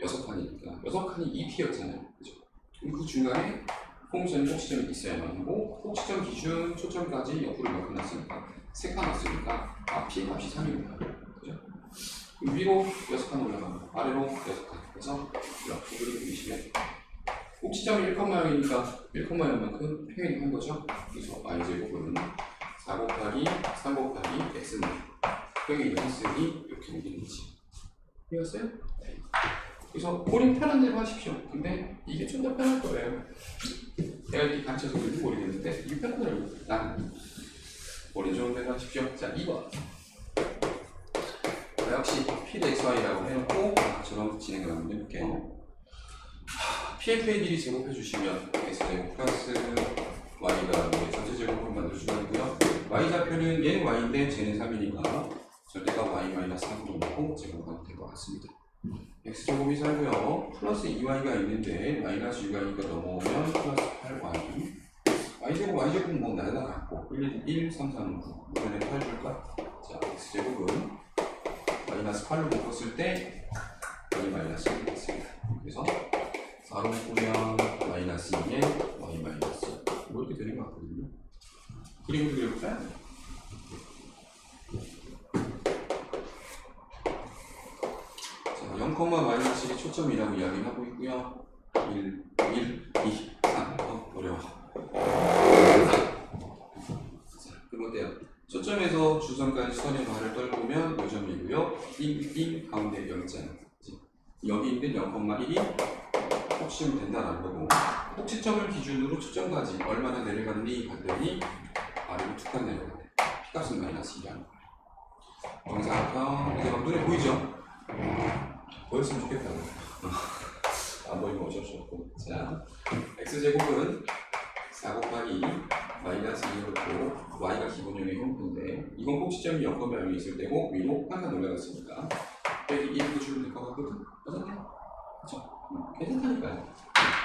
6칸이니까 6칸이 2p였잖아요. 그죠? 그럼 그 중간에 폼션이 꼭지점이 있어야만 하고 꼭지점 기준 초점까지 옆으로 몇 칸 났으니까 3칸 났으니까 p 값이 3입니다. 그죠? 그럼 위로 6칸 올라가고 아래로 6칸 그래서 이렇게 그림 그리시면 꼭지점이 1,0이니까 1,0만큼 표현이 한 거죠. 그래서 y제곱은 4 곱하기 3 곱하기 x는 표현을 했으니 이렇게 오는 거지. 이해갔어요? 네. 그래서 본인 편한 대로 하십시오. 근데 이게 좀 더 편할 거예요. 내가 이렇게 가르쳐서 그런지 모르겠는데 이게 편하더라고요. 나는 본인 좋은 대로 하십시오. 자, 2번 역시 P도 XY라고 해놓고 저런 진행을 한번 해볼게요. PF의 길이 제곱해 주시면 X제곱 플러스 Y가 전체 제곱을 만들 수가 있고요. Y좌표는 얘는 Y인데 쟤는 3이니까 절대가 Y-3으로 놓고 제곱하면 될 것 같습니다. X제곱이 살고요. 플러스 2Y가 있는데 마이너스 6Y가 넘어오면 플러스 8Y Y제곱 뭐 날라갔고 1, 3, 3, 9 이번에 8 줄까? 자, X제곱은 마이너스 8로 묶었을 때 Y 마이너스 1이 됐습니다. 그래서 4로 묶으면 마이너스 2에 Y 마이너스 뭐 이렇게 되는 것 같거든요. 그림을 그려볼까요? 자, 0, 마이너스 1이 초점이라고 이야기를 하고 있고요. 1, 2, 3 어려워. 자, 그럼 어때요? 초점에서 주선까지 선의 발을 떨구면 요점이고요. 띵 가운데 여기 있잖아요. 여기 있는 0,1이 꼭지점이 된다는 거고 꼭지점을 기준으로 초점까지 얼마나 내려갔니 봤더니 아래로 2칸 내려갔네. P값은 마이너스 2라는 거예요. 정사각형 이제 막 눈에 보이죠? 보였으면 좋겠다고. 안 보이면 어쩔 수 없고. 자, x제곱은 4 곱하기 마이너스 2로 y가 기본형의 형태인데 이건 꼭지점이 0,0이 있을 때고 위로 한 칸 올라갔으니까 빼기 1로 주면 될 것 같거든? 맞았네? 그쵸? 괜찮다니까요.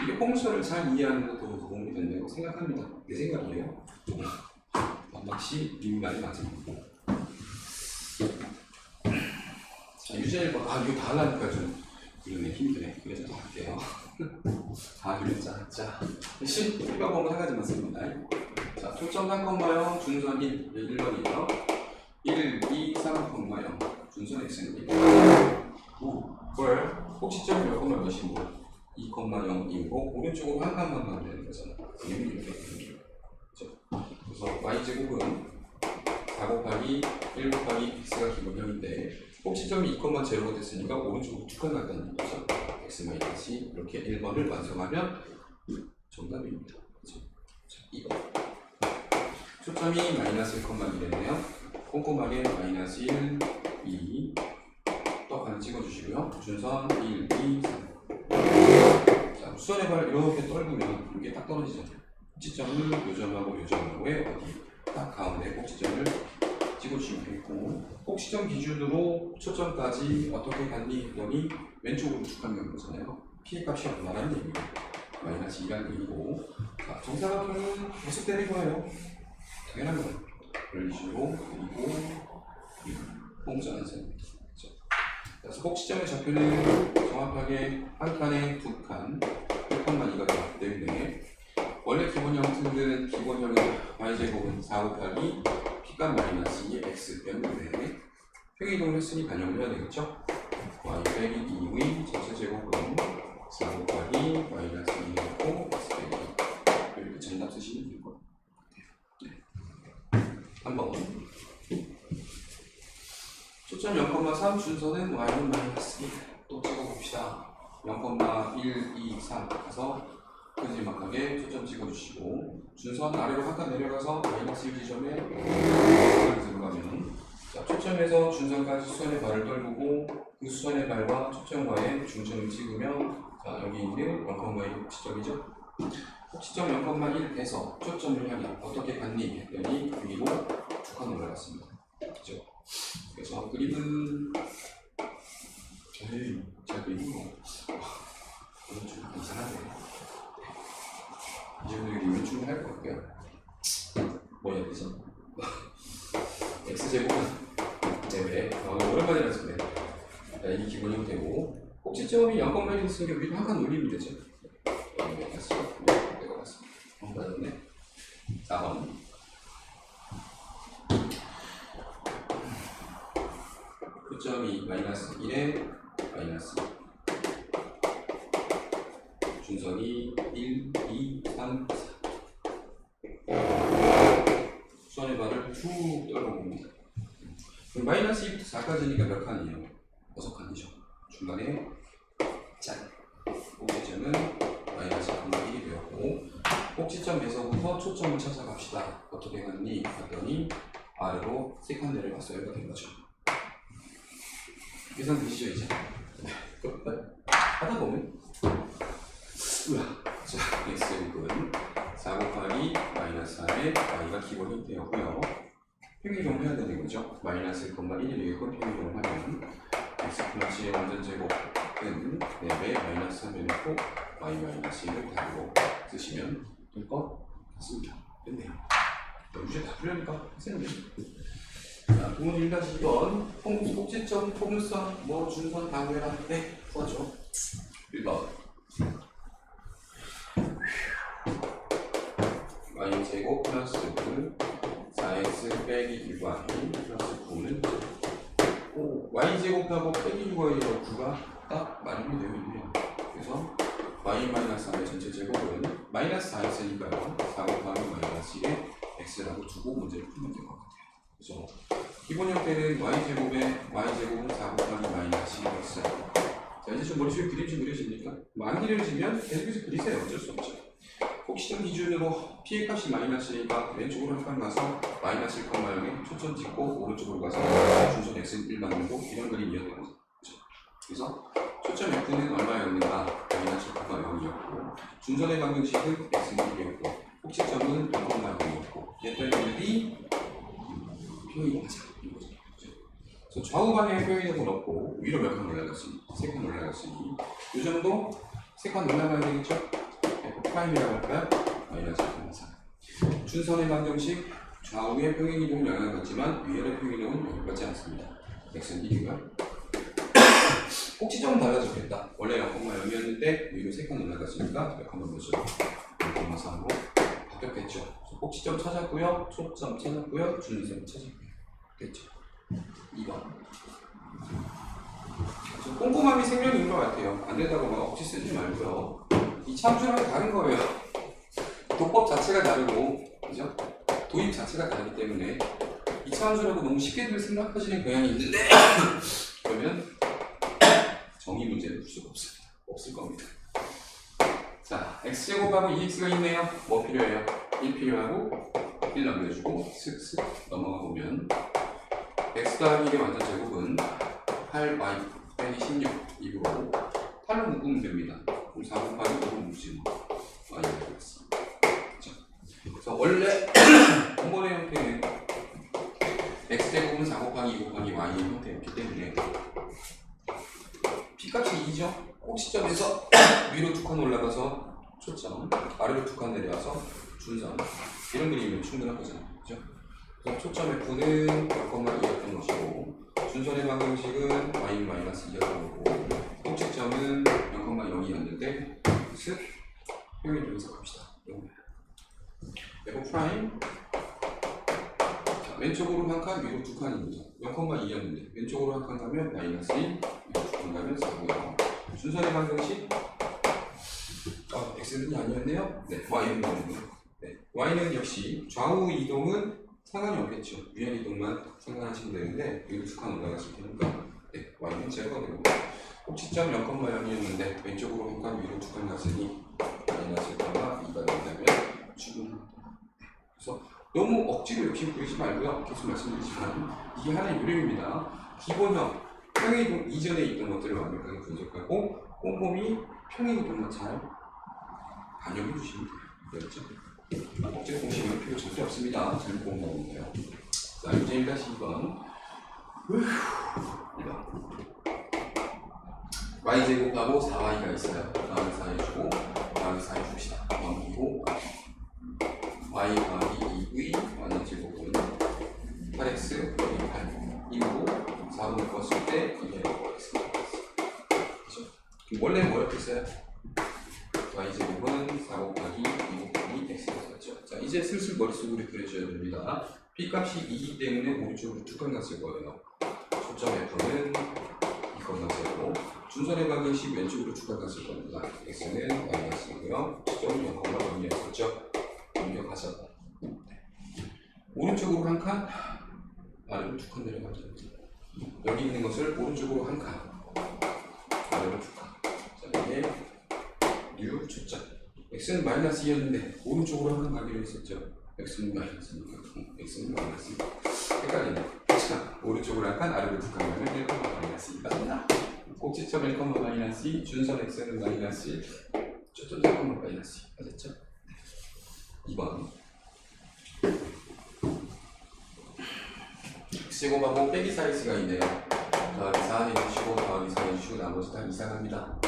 이게 펑션을 잘 이해하는 것도 도움이 된다고 생각합니다. 내 생각이에요. 반박시 님 말이 맞습니다. 자, 유제 1번. 아, 이거 다 하려니까 좀 그러네. 힘드네. 그래서 또 할게요. 다 그렸자. 자, 11번 보면 한 가지만 씁니다. 자, 초점 3,0 준선 1, 1번이에요. 1, 2, 3, 0 준선 x는 1. 뭘? 꼭지점이 몇 콤마 몇인 거? 2,0이고 오른쪽으로 한 칸만 가면 되는 거잖아. 이렇게 되는 거죠. 그래서 y제곱은 4 곱하기 1 곱하기 x가 기본형인데 꼭지점이 2,0가 됐으니까 오른쪽으로 2칸 간다는 거죠. x-2 이렇게 1번을 완성하면 정답입니다. 그렇죠? 자, 2번. 초점이 마이너스 1,1이네요. 꼼꼼하게 마이너스 1, 2 또 하나 찍어주시고요. 준선 1, 2, 3. 자, 수선의 발 이렇게 떨구면 이게 딱 떨어지잖아요. 꼭지점을 요점하고 요점하고의 어디 딱 가운데 꼭지점을 찍어주시면 되겠고 꼭지점 기준으로 초점까지 어떻게 갔니 했더니 왼쪽으로 쭉 가는 거잖아요. 피해 값이 얼마라는 얘기예요. 마이너스 2라는 얘기고 자, 정사각형은 계속 때릴 거예요. 당연한 거예요. 이런 식으로 그리고 공전한 셈. 그래서 꼭지점의 좌표는 정확하게 한 칸에 두 칸, 1칸만 이가 되기 때문에 원래 기본 형태는 기본형은 y제곱은 4 곱하기 p값 마이너스 2의 x였는데 평이동을 했으니 반영을 해야 되겠죠? y 빼기 2의 전체 제곱은 4 곱하기 마이너스 2였고 x 빼기 2 이렇게 정답 쓰시면 될 것 같아요. 네. 한번 초점 0,3 준선은 y는 마이너스 1. 또 찍어봅시다. 0,1, 2, 3 가서 큼지막하게 초점 찍어주시고 준선 아래로 한 칸 내려가서 마이너스 1 지점에 들어가면 자, 초점에서 준선까지 수선의 발을 떨구고 그 수선의 발과 초점과의 중점을 찍으면 자, 여기 있는 0,1이 꼭지점이죠. 꼭지점 0,1에서 초점을 향해 어떻게 갔니 했더니 위로 두 칸 올라갔습니다. 그죠? 그래서 그림은 잘 그리는 거 오늘 좀 이상하네. 이 정도 그리면 충분할 것 같고요. 뭐 해야 되지? x제곱은 네배 오랜만이라서 그래. 이게 기본 형태고 꼭지점이 0,1 있으니까 위로 한 칸 올리면 되죠. 다시 내가 봤습니다. 맞았네. 4번 초점이 마이너스 1에 마이너스 준선이 1, 2, 3, 4 수선의 발을 쭉 떨어봅니다. 그럼 마이너스 2부터 4까지니까 몇 칸이에요? 6칸이죠. 중간에 짠! 꼭지점은 마이너스 1이 되었고 꼭지점에서부터 초점을 찾아갑시다. 어떻게 갔니? 봤더니 아래로 3칸 내려갔어요. 이렇게 된 거죠. 계산 되시죠 이제? 하다 보면 자, x제곱은 4 곱하기 마이너스 4의 y가 기본 형태였고요. 평이동을 해야 되는 거죠. 마이너스 1,1이 되겠고 평이동을 하면 x 플러스의 완전 제곱은 4배 마이너스 3을 넣고 y 마이너스 1을 답으로 쓰시면 될 것 같습니다. 됐네요. 유제 다 풀려니까 했었네. 자, 부문 1-2번 꼭지점, 포물선, 뭐 준선, 다음에라 네, 풀어줘. 1번 y제곱 플러스 4x 빼기 6y 플러스 9는 y제곱하고 빼기 6y로 9가 딱 마련이 되어 있네요. 그래서 y-4의 전체 제곱은 마이너스 4x니까요. 4 곱하기 마이너스 1에 x라고 두고 문제를 풀면 될 것 같아요. 그래서 기본 형태는 y제곱은 4 곱하기 마이너스 2x. 자, 이제 좀 머릿속에 그림 좀 그려집니까? 안 그려지면 계속해서 그리세요. 어쩔 수 없죠. 꼭지점 기준으로 피해 값이 마이너스니까 왼쪽으로 한 칸 가서 마이너스 1,0에 초점 찍고 오른쪽으로 가서 준선 x는 1 만들고 이런 그림이어야 되는 거죠. 그래서 초점 F는 얼마였는가? 마이너스 0,0이었고 준선의 방정식은 X는 1이었고 꼭지점은 0,0이었고 얘들 애들이 표현이 맞아 이거죠. 그래서 좌우 방향의 표현이동은 없고 위로 몇 칸 올라갔으니 3칸 올라갔으니 이 정도 3칸 올라가야 되겠죠? F'이라고 할까요? 마이너스 0,4 준선의 방정식 좌우의 평행이동은 영향을 받지만 위아래 평행이동은 영향을 받지 않습니다. X는 1이고요. 꼭지점은 달라졌겠다. 원래 0,0이었는데 위로 3칸 올라갔으니까 몇 칸 넘었죠? 0,3으로 바뀌었겠죠. 꼭지점 찾았고요. 초점 찾았고요. 준선 찾았고요. 됐죠? 2번. 꼼꼼함이 생명인 것 같아요. 안 된다고 막 억지 쓰지 말고요. 이 참수랑 다른 거예요. 도법 자체가 다르고, 그죠? 도입 자체가 다르기 때문에 이 참수라고 너무 쉽게들 생각하시는 경향이 있는데 그러면 정의 문제는 풀 수가 없을 겁니다. 자, x제곱하고 2x가 있네요. 뭐 필요해요? 1 필요하고 1 남겨주고 슥슥 넘어가 보면 x 더하기 1의 완전 제곱은 8y 빼기 16 이후로 8로 묶으면 됩니다. 그럼 4 곱하기 5로 묶지 뭐 y가 되겠습니다. 그래서 원래 원본의 형태는 x제곱은 4 곱하기 2 곱하기 y의 형태였기 때문에 p값이 2죠. 꼭지점에서 위로 2칸 올라가서 초점, 아래로 2칸 내려와서 준선 이런 그림이면 충분한 거잖아요. 그죠? 그래서 초점 F는 0,2였던 것이고 준선의 방정식은 y-2였던 거고 꼭지점은 0,0이었는데 슥 표현이 좀 해석합시다. F 프라임 왼쪽으로 한 칸, 위로 2칸입니다. 0,2였는데 왼쪽으로 한 칸 가면 마이너스 1, 위로 2칸 가면 4고요. 순서의 방정식 x는 아니었네요. 네, y는 아니고요. 네, y는 역시 좌우 이동은 상관이 없겠죠. 위안 이동만 상관하시면 되는데 위로 2칸 올라갔을 테니까 네, y는 제로가 되고 꼭지점 0,0이었는데 왼쪽으로 한 칸, 위로 2칸 갔으니 마이너스 1가 2가 된다면 충분합니다. 그래서 너무 억지로 욕심 부리지 말고요. 계속 말씀드리지만 이게 하나의 요령입니다. 기본형 평행이동 이전에 있던 것들을 완벽하게 분석하고 꼼꼼히 평행이동만 잘 반영해 주시면 돼요. 그렇죠? 억지로 공식은 필요 절대 없습니다. 잘못 공부하는 거예요. 자, 이제 1-2번 y제곱하고 4y가 있어요. 더하기 4 해주고 더하기 4 해줍시다. 넘기고 y 더하기 2v 완전 제곱은 8x 더하기 8 이고 4분을 묶었을 때 이게 x가 되겠어요. 그렇죠? 원래 뭐였게 써요? y제곱은 4 곱하기 2 곱하기 x가 되었죠. 자, 이제 슬슬 머릿속으로 그려줘야 됩니다. p값이 2이기 때문에 오른쪽으로 2칸 갔을 거예요. 초점 f는 2,0고 준선의 방정식 왼쪽으로 2칸 갔을 겁니다. x는 마이너스고요. 초점은 0,0이었죠. 넘겨가서 오른쪽으로 한 칸, 아래로 2칸 내려가면 됩니다. 여기 있는 것을 오른쪽으로 한 칸, 아래로 2칸. 자, 이게 뉴 초점. x는 마이너스 2였는데 오른쪽으로 한 칸 가기로 했었죠. x는 마이너스니까 x는 마이너스. 헷갈리네. 자, 오른쪽으로 한 칸, 아래로 2칸 가면 1, 마이너스 2가 꼭지점 1, 마이너스 2, 준선 x는 마이너스 1, 초점 3, 마이너스 2. 아셨죠? 2번 x제곱하고 빼기 4x가 있네요. 더하기 4 해주시고 더하기 4 해주시고 나머지 다 이상합니다.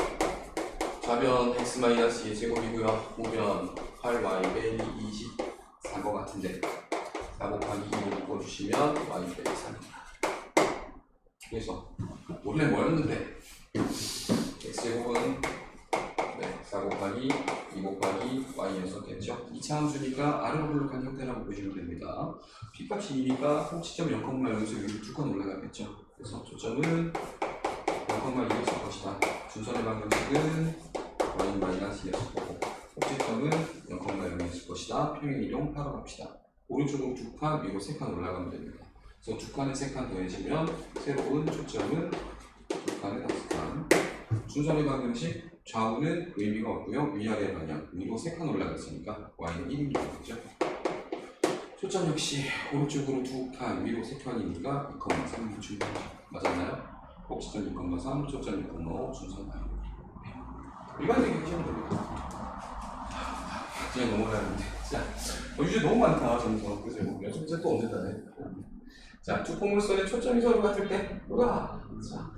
좌변 x-2의 제곱이고요. 우변 8y 빼기 24 것 같은데 4 곱하기 2로 묶어주시면 y 빼기 3입니다. 그래서 원래 뭐였는데 x제곱은 4 곱하기 2 곱하기 y였었겠죠. 2차 함수니까 아래로 블록한 형태라고 보시면 됩니다. p값이 2니까 꼭지점 0,0에서 위로 2칸 올라가겠죠. 그래서 초점은 0,2였을 것이다. 준선의 방정식은 y-2였을 거고 꼭지점은 0,0이었을 것이다. 평행이동 하러 갑시다. 오른쪽으로 2칸, 위로 3칸 올라가면 됩니다. 그래서 2칸에 3칸 더해지면 새로운 초점은 2칸에 5칸. 준선의 방정식 좌우는 의미가 없고요. 위아래 방향, 위로 3칸 올라갔으니까 y는 1입니다. 그죠? 초점 역시 오른쪽으로 2칸, 위로 3칸이니까 2,3 맞췄나요? 꼭지점 2,3, 초점 2,5, 준선 y. 일반적인 시험 됩니다. 그냥 넘어가는데. 자, 유제 너무 많다, 점점. 그죠? 요즘 이제 또 언제 다네. 자, 두 포물선의 초점이 서로 같을 때, 우와! 자,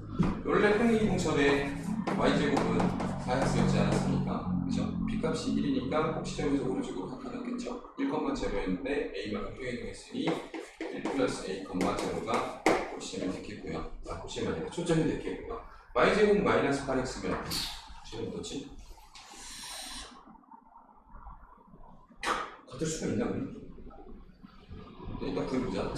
원래 평행이동선의 y제곱은 4x였지 않았습니까? 그죠? b값이 1이니까 꼭지점에서 오른쪽으로 나타났겠죠? 1,0였는데 a가 평행이동했으니 1 플러스 a, 제로가 꼭지점이 됐겠고요. 아, 꼭지점이 아니라 초점이 됐겠고요. y제곱 마이너스 8x면 지금 어떻지? 같을 수가 있나 보네. 일단 구해보자.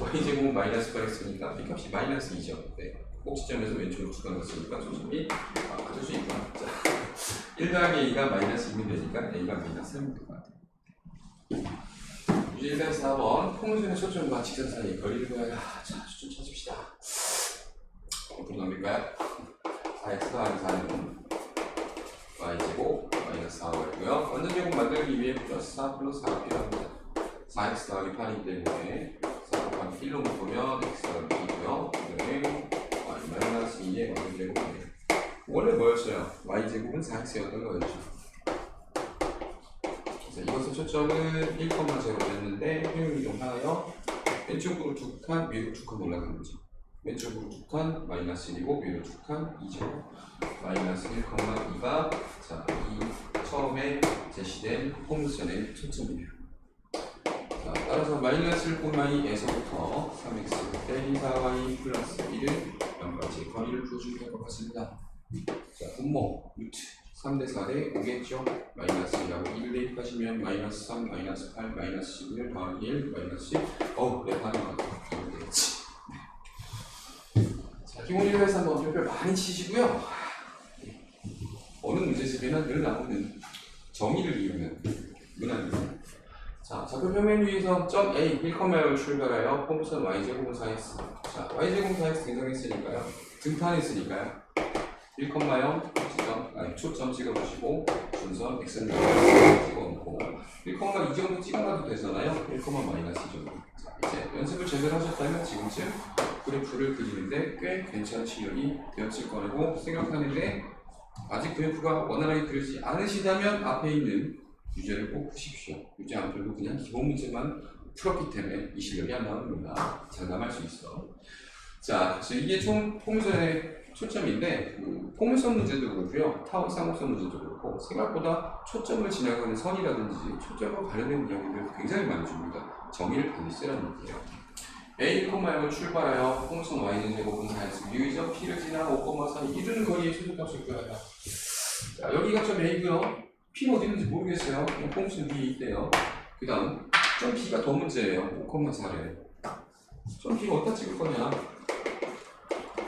y제곱 마이너스 8x니까 b값이 마이너스 2죠. 네. 꼭지점에서 왼쪽으로 추가했으니까 초점이 같을 수 있구나. 자, 1 더하기 a가 마이너스 2면 되니까 a가 마이너스 3면 될 것 같아요. 유제 1-4번 포물선의 초점과 직선 사이 거리를 구하자. 자, 초점 찾읍시다. 어떻게 넘길까요? 4x 더하기 4는 y제곱 마이너스 4y고요. 완전제곱 만들기 위해 플러스 4 플러스 4가 필요합니다. 4x 더하기 8이기 때문에 4 곱하기 1로 묶으면 x 더하기 2고요. 그다음에 마이너스 2의 완전제곱이에요. 원래 뭐였어요? y제곱은 4x였던 거였죠. 그래서 이것의 초점은 1,0였는데 평행이동하여 왼쪽으로 2칸, 위로 2칸 올라가는 거죠. 왼쪽으로 2칸, 마이너스 1이고 위로 2칸, 2제곱 마이너스 1,2가 자, 이 처음에 제시된 포물선의 초점이에요. 자, 따라서 마이너스 1,2에서부터 3x 빼기 4y 플러스 1을 0까지 거리를 풀어주면 될 것 같습니다. 자, 분모 루트 3대 4대 5겠죠? 마이너스 1하고 1 대입하시면 마이너스 3, 마이너스 8, 마이너스 11 더하기 1, 마이너스 10. 내 반응 같은 거 되겠지. 자, 기본 1에서 한번 별표 많이 치시고요. 어느 문제집에는 늘 나오는 정의를 이루는 문항입니다. 자, 좌표 표면 위에서 점 A 1,0를 출발하여 포물선 y제곱은 4x. 자, y제곱은 4x 생성했으니까요. 등판했으니까요. 1,0 초점 찍어주시고 준선 x는 찍어놓고 1,2 정도 찍어놔도 되잖아요. 1, 마이너스 2 정도. 자, 이제 연습을 제대로 하셨다면 지금쯤 그래프를 그리는데 꽤 괜찮은 실력이 되었을 거라고 생각하는데 아직 그래프가 원활하게 그리지 않으시다면 앞에 있는 유제를 꼭 푸십시오. 유제 안 풀고 그냥 기본 문제만 풀었기 때문에 이 실력이 안 나옵니다. 장담할 수 있어. 자, 그래서 이게 총 포물선의 초점인데 포물선 문제도 그렇고요. 타원 쌍곡선 문제도 그렇고 생각보다 초점을 지나가는 선이라든지 초점과 관련된 이야기를 굉장히 많이 줍니다. 정의를 반드시 쓰라는 얘기예요. A, 1,0을 출발하여 포물선 y는 제곱은 4x 유의점 P를 지나 5,3이 이루는 거리의 최소값을 구하라. 자, 여기가 점 A고요. P는 어디 있는지 모르겠어요. 포물선 B에 있대요. 그 다음 점 B가 더 문제예요. 5,4래. 점 B가 어디다 찍을 거냐?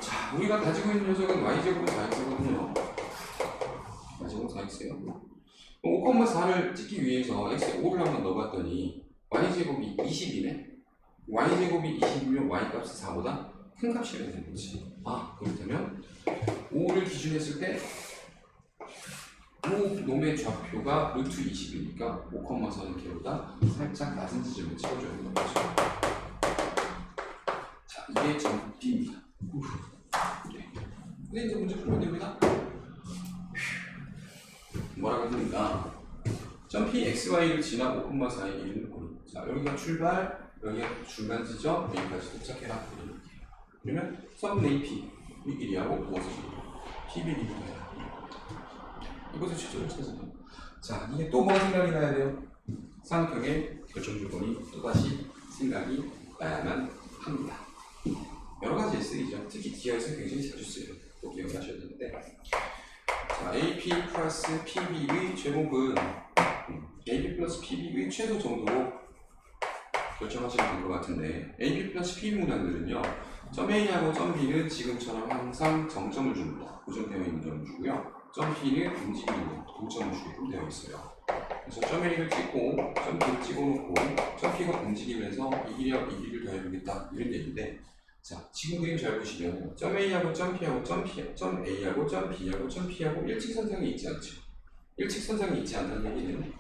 자, 우리가 가지고 있는 녀석은 y제곱은 4x거든요. y제곱은 4x예요. 5,4를 찍기 위해서 x에 5를 한번 넣어봤더니 y제곱이 20이네? y제곱이 20이면 y값이 4보다 큰 값이어야 되는 거지. 그렇다면 5를 기준했을 때 5놈의 좌표가 루트 20이니까 5,4는 걔보다 살짝 낮은 지점을 찍어줘야 되는 거죠. 자, 이게 점 B입니다. 네. 근데 이제 문제 풀면 됩니다. 뭐라고 했습니까? 점 P, XY를 지나 5,4에 이르는 거리. 자, 여기가 출발, 여기가 중간 지점, 여기까지 도착해라. 그러면 선 AP, 이 길이하고 무엇을 PB를 구해라. 이것을 최초로 찾아요. 자, 이게 또 뭐가 생각이 나야 돼요? 쌍극형의 결정 조건이 또다시 생각이 나야만 합니다. 여러 가지에 쓰이죠. 특히 기하에서 굉장히 자주 쓰여요. 꼭 기억하셔야 되는데. 자, AP 플러스 PB의 제곱은 AP 플러스 PB의 최소 정도로 결정하시면 될 것 같은데 AP 플러스 PB 문항들은요. 점 A하고 점 B는 지금처럼 항상 정점을 줍니다. 고정되어 있는 점을 주고요. 점 P는 움직이는 도점을 주게끔 되어 있어요. 그래서 점 A를 찍고 점 B를 찍어놓고 점 P가 움직이면서 이 길이하고 이 길이를 더해보겠다 이런 얘기인데 자, 지금 그림 잘 보시면 점 A하고 점 P하고 점 A하고 점 B하고 점 P하고 일직선상에 있지 않죠. 일직선상에 있지 않다는 얘기는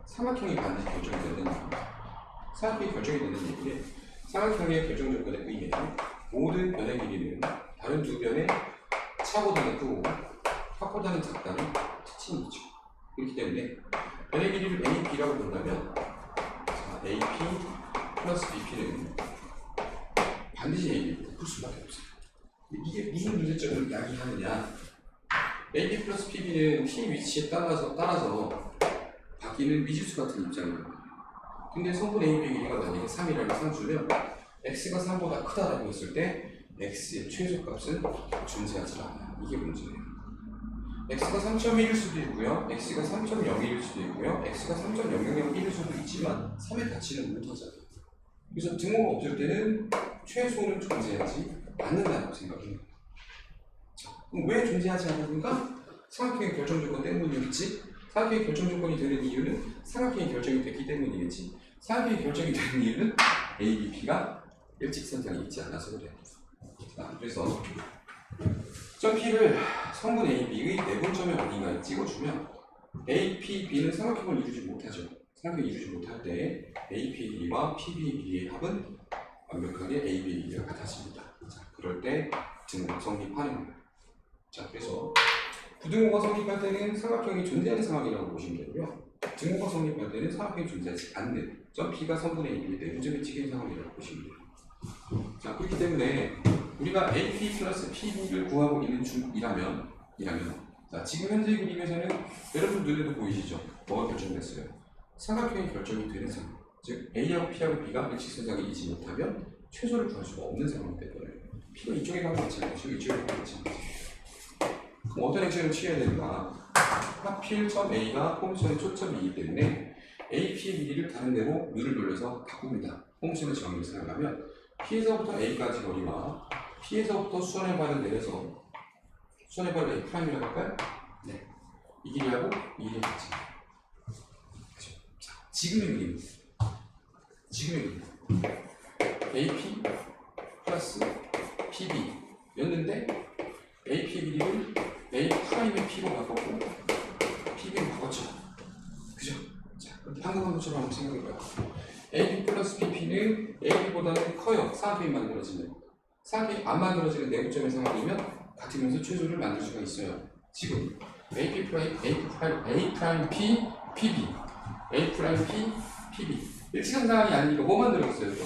삼각형이 반드시 결정이 되는 얘기입니다. 삼각형이 결정이 되는 얘기는 삼각형의 결정 조건에 의해 모든 변의 길이는 다 다른 두 변의 차보다는 크고 합보다는 작다는 특징이 있죠. 그렇기 때문에 변의 길이를 AP라고 본다면 자, AP 플러스 BP는 반드시 AB로 풀 수밖에 없어요. 이게 무슨 문제점을 이야기하느냐? AB 플러스 PB는 P 위치에 따라서 바뀌는 미지수 같은 입장이거든요. 근데 성분 AB 길이가 만약에 3이라는 상수면 x가 3보다 크다라고 했을 때 x의 최소값은 존재하지 않아요. 이게 문제예요. x가 3.1일 수도 있고요, x가 3.01일 수도 있고요, x가 3.0001일 수도 있지만 3의 가치는 못하잖아요. 그래서 등호가 없을 때는 최소는 존재하지 않는다고 생각해요. 그럼 왜 존재하지 않는가? 삼각형의 결정 조건 때문이겠지? 삼각형의 결정 조건이 되는 이유는 삼각형이 결정이 됐기 때문이겠지? 삼각형이 결정이 되는 이유는 A, B, P가 일직선상에 있지 않아서 그래요. 자, 그래서 점 P를 성분 A, B의 내분점의 어딘가에 찍어주면 A, P, B는 삼각형을 이루지 못하죠. 삼각형을 이루지 못할 때 A, P, B와 P, B, B의 합은 완벽하게 A, B, B가 같아집니다. 자, 그럴 때 등호가 성립하는 거예요. 자, 그래서 부등호가 성립할 때는 삼각형이 존재하는 상황이라고 보시면 되고요. 등호가 성립할 때는 삼각형이 존재하지 않는 점 P가 성분의 A의 내분점에 찍힌 상황이라고 보시면 돼요. 자, 그렇기 때문에 우리가 AP 플러스 PB를 구하고 있는 중이라면 자, 지금 현재 그림에서는 여러분 눈에도 보이시죠? 뭐가 결정됐어요? 삼각형이 결정이 되는 상황. 즉 A하고 P하고 B가 일직선상에 있지 못하면 최소를 구할 수가 없는 상황이 되거든요. P가 이쪽에 가면 마찬가지고 이쪽에 가면 마찬가지고. 그럼 어떤 액션을 취해야 되는가? 하필 점 A가 홈선의 초점이기 때문에 AP의 길이를 다른 데로 눈을 돌려서 바꿉니다. 홈선의 정의를 사용하면 P에서부터 A까지 거리와 P에서부터 수선의 발을 내려서 수선의 발을 A'이라고 할까요? 네. 이 길이하고 이 길이 같지. 그죠? 자, 지금의 그림. AP 플러스 PB 였는데 AP의 길이를 A'의 P로 바꿨고 PB로 바꿨죠. 그죠? 자, 방금 한 것처럼 한번 생각해봐요. AB 플러스 BP는 AB보다는 커요. 삼각형이 만들어지면. 삼각형이 안 만들어지는 내분점의 상황이면 같으면서 최소를 만들 수가 있어요. 지금 A 프라임 P, PB A 프라임 P, PB 일치한 상황이 아니니까 뭐 만들어졌어요? 또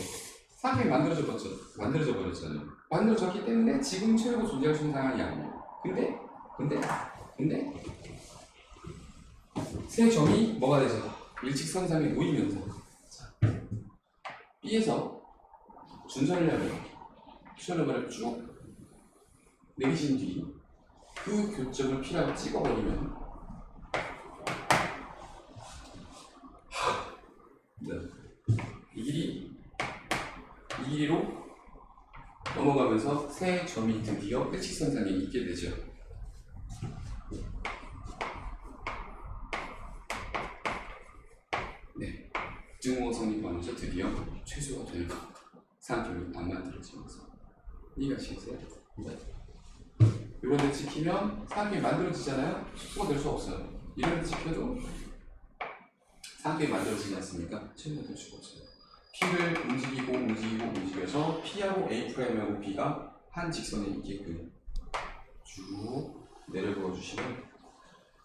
삼각형이 만들어져 버렸잖아요. 만들어졌기 때문에 지금 최소가 존재할 수 있는 상황이 아니에요. 근데 세 점이 뭐가 되죠? 일직선상에 놓이면서 B에서 준선을 하면 수선을 쭉 내리신 뒤 그 교점을 P라고 찍어버리면 이 길이로 넘어가면서 세 점이 드디어 일직선상에 있게 되죠. 네, 등호가 성립하면서 드디어 최소가 되는 겁니다. 삼각형이 안 만들어지면서 이해가 되시겠어요? 네. 이런 데 찍히면 삼각형이 만들어지잖아요? 최소가 될 수 없어요. 이런 데 찍혀도 삼각형이 만들어지지 않습니까? 최소가 될 수가 없어요. P를 움직여서 P하고 A'하고 B가 한 직선에 있게끔 쭉 내려보아 주시면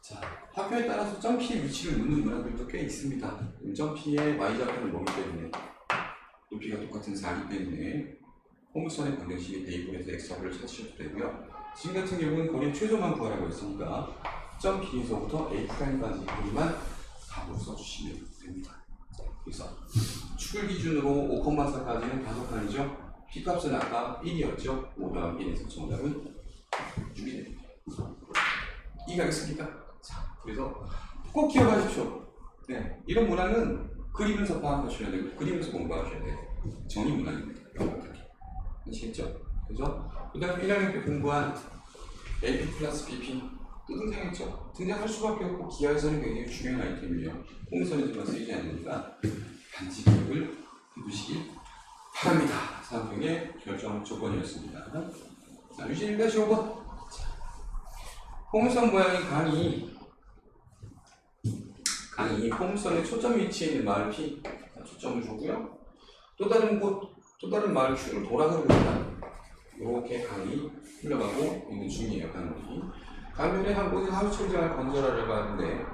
자, 학교에 따라서 점 P의 위치를 묻는 문항들도 꽤 있습니다. 점 P의 Y좌표는 뭐기 때문에 높이가 똑같은 4이기 때문에 홈선의 방정식이 대입을 해서 X좌표를 찾으셔도 되고요. 지금 같은 경우는 거리의 최소만 구하라고 했으니까 점 P에서부터 A'까지 거리만 값으로 써주시면 됩니다. 자, 그래서 축을 기준으로 5,4까지는 5칸이죠. P값은 아까 1이었죠. 5 더하기 1에서 정답은 6이 됩니다. 이해가겠습니까? 자, 그래서 꼭 기억하십시오. 네, 이런 문항은 그리면서 파악하셔야 되고 그리면서 공부하셔야 돼요. 정의 문항입니다. 명확하게. 아시겠죠? 그죠? 그 다음에 1학년 때 공부한 AP 플러스 BP 또 등장했죠. 등장할 수밖에 없고 기하에서는 굉장히 중요한 아이템이에요. 홈선에서만 쓰이지 않으니까 반드시 기억을 해두시기 바랍니다. 삼각형의 결정 조건이었습니다. 자, 유진 1-5번. 홈선 모양의 강이 홈선의 초점 위치에 있는 마을 P. 자, 초점을 주고요. 또 다른 마을 Q를 돌아서 그립니다. 이렇게 강이 흘러가고 있는 중이에요. 강물이. 반면에 한 곳에 하수처리장을 건설하려고 하는데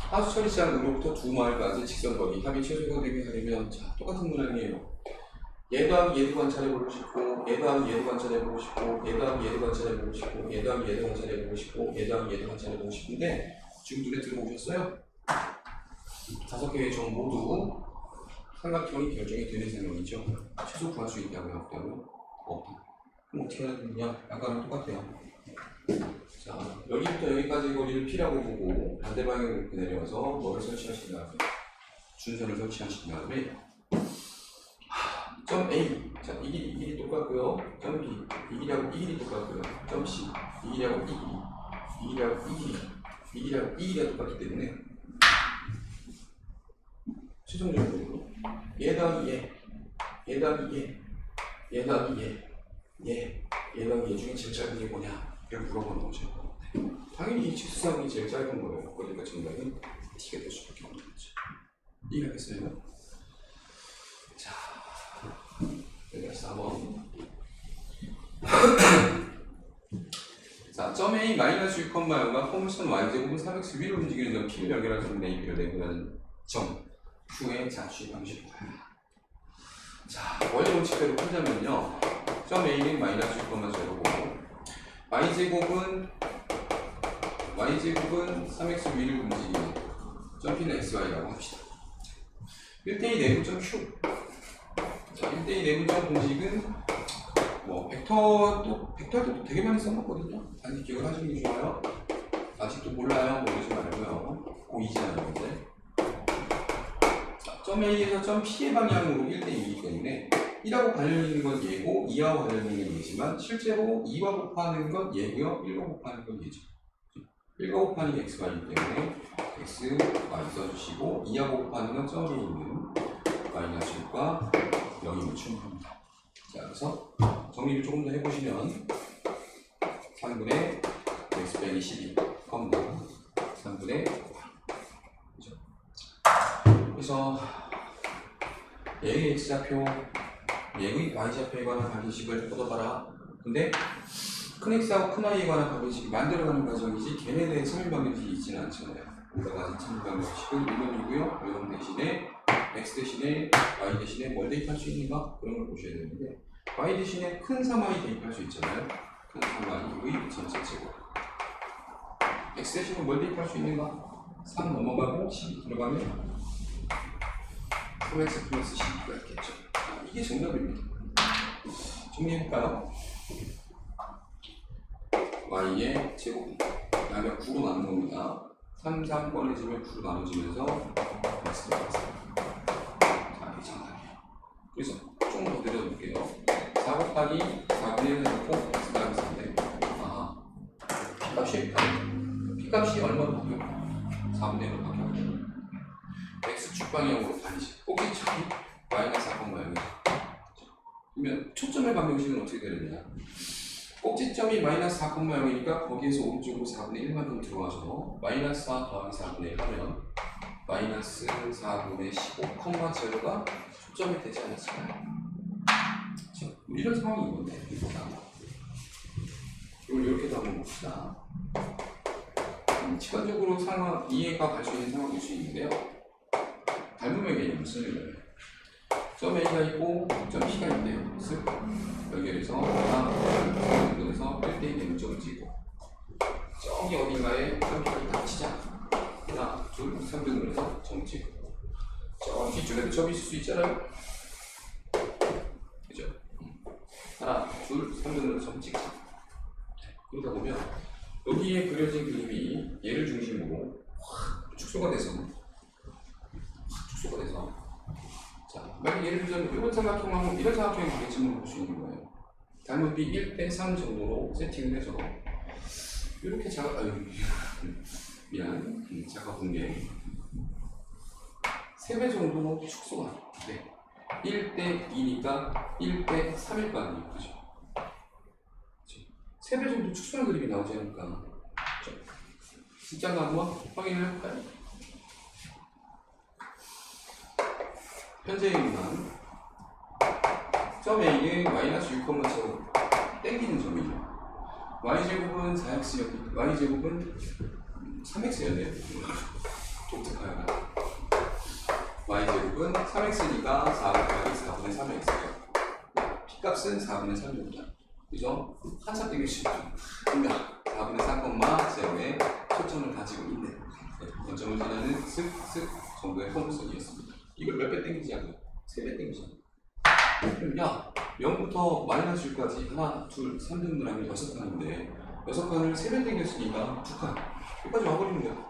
하수처리장으로부터 두 마을까지 직선거리 합이 최소가 되게 하려면 자, 똑같은 문항이에요. 얘도 하면 얘도 관찰해보고 싶고 얘도 하면 얘도 관찰해보고 싶고 얘도 하면 얘도 관찰해보고 싶고 얘도 하면 얘도 관찰해보고 싶고 얘도 하면 얘도 관찰해보고 싶은데 지금 눈에 들어오셨어요? 5개의 점 모두 삼각형이 결정이 되는 상황이죠. 최소 구할 수 있다고요? 없다고요? 없다. 그럼 어떻게 해야 되느냐? 아까랑 똑같아요. 자, 여기부터 여기까지 거리를 P라고 보고 반대 방향으로 이렇게 내려와서 뭐를 설치하신 다음에 준선을 설치하신 다음에 점 A, 자, 이 길이 똑같고요. 점 B, 이 길이 똑같고요. 점 C, 이 길이하고 이 길이가 똑같기 때문에 최종적으로 얘 더하기 얘 더하기 얘 더하기 얘 더하기 얘 중에 제일 짧은 게 뭐냐? 이렇게 물어보는 거죠. 당연히 이 직수상이 제일 짧은 거예요. 그러니까 정답이 T가 될 수밖에 없는 거죠. 이해하겠어요? 자, 여기서 한번 자, 점 A 마이너스 6,0과 포물선 y제곱은 3x 위로 움직이는 점 P를 연결한 점 AB를 내분하는 점 Q의 자취 방식이다. 자, 원래 원칙대로 풀자면요. 점 A는 마이너스 6,0고 y제곱은 3x 위를 움직이는 점 P는 xy라고 합시다. 1대2 내분점 Q. 자, 1대2 내분점 공식은 뭐 벡터도 되게 많이 써먹거든요. 단지 기억을 하시는 게 좋아요. 아직도 몰라요. 모르지 말고요. 고2잖아요. 근데 자, 점 A에서 점 P의 방향으로 1대2이기 때문에 1하고 관련 있는 건 얘고 2하고 관련 있는 건 얘지만 실제로 2와 곱하는 건 얘고요. 1과 곱하는 건 얘죠. 1과 곱하는 게 xy이기 때문에 x, y 써주시고 2하고 곱하는 건 점에 있는 마이너스 6과 0이면 충분합니다. 자, 그래서 정리를 조금 더 해보시면 3분의 x 빼기 12, 3분의 그죠? 그래서 얘의 x좌표, 얘의 y좌표에 관한 관계식을 얻어봐라. 근데 큰 x하고 큰 y에 관한 관계식이 만들어가는 과정이지 걔네들의 참일방정식이 있지는 않잖아요. 올라가는 참일방정식은 1번이고요. 1번 대신에 x 대신에 y 대신에 뭘 대입할 수 있는가? 그런 걸 보셔야 되는데 y 대신에 큰 3y 대입할 수 있잖아요. 큰 3y의 전체 제곱. x 대신에 뭘 대입할 수 있는가? 3 넘어가고 12 들어가면 3x 플러스 12가 있겠죠. 이게 정답입니다. 정리해볼까요? y의 제곱 그다음에 9로 나눈 겁니다. 3, 3 꺼내지면 9로 나눠지면서 x가 됐어요. 자, 이게 정답이에요. 그래서 조금 더 내려볼게요. 4 곱하기 4분의 1을 넣고 x가 있는데 P값이 얼마로 바뀌어요? 4분의 1로 바뀌어요. x축 방향으로 다니지. 꼭지점이 마이너스 4,0이죠. 그러면 초점의 방정식은 어떻게 되느냐? 꼭지점이 마이너스 4,0이니까 거기에서 오른쪽으로 4분의 1만큼 들어와서 마이너스 4 더하기 4분의 1 하면 마이너스 4분의 15,0가 초점이 되지 않았을까요? 그렇죠? 이런 상황인 건데 이걸 이렇게도 한번 봅시다. 직관적으로 상황 이해가 갈 수 있는 상황일 수 있는데요. 닮음의 개념을 쓰는 거예요. 점 A가 있고 점 P가 있네요. 쓱 연결해서 하나, 둘, 연결해서 1대2 내분점을 찍고 저기 어딘가에 점 P가 닥치자. 하나, 둘, 3등을 해서 점 찍고 저 뒤쪽에도 점이 있을 수 있잖아요. 그죠? 하나, 둘, 3등으로 점 찍자. 그러다 보면 여기에 그려진 그림이 얘를 중심으로 확 축소가 돼서 자, 만약 예를 들자면 이런 삼각형하고 이런 삼각형의 관계점을 볼 수 있는 거예요. 닮은비 1대 3 정도로 세팅을 해서 이렇게 작아본 게 3배 정도로 축소가 돼. 1대 2니까 1대 3일 거 아니에요. 그죠? 3배 정도 축소한 그림이 나오지 않을까. 그죠? 진짜가 한번 확인을 해볼까요? 현재의 문항 점 A는 마이너스 6,7 땡기는 점이죠. y제곱은 4x였기 y제곱은 3x였네요. 독특하다. y제곱은 3x니까 4 곱하기 4분의 3x예요. p값은 4분의 3입니다. 그죠? 한참 땡길 수 있죠. 그러니까 4분의 3,0에 초점을 가지고 있네. 원점을 지나는 슥슥 정도의 포물선이었습니다. 이걸 몇 배 땡기지? 3배 땡기지. 그럼 야, 0부터 마이너스 6까지 하나, 둘, 3등분 하면 6칸인데 6칸을 3배 땡겼으니까 2칸. 여기까지 와버리는 거야.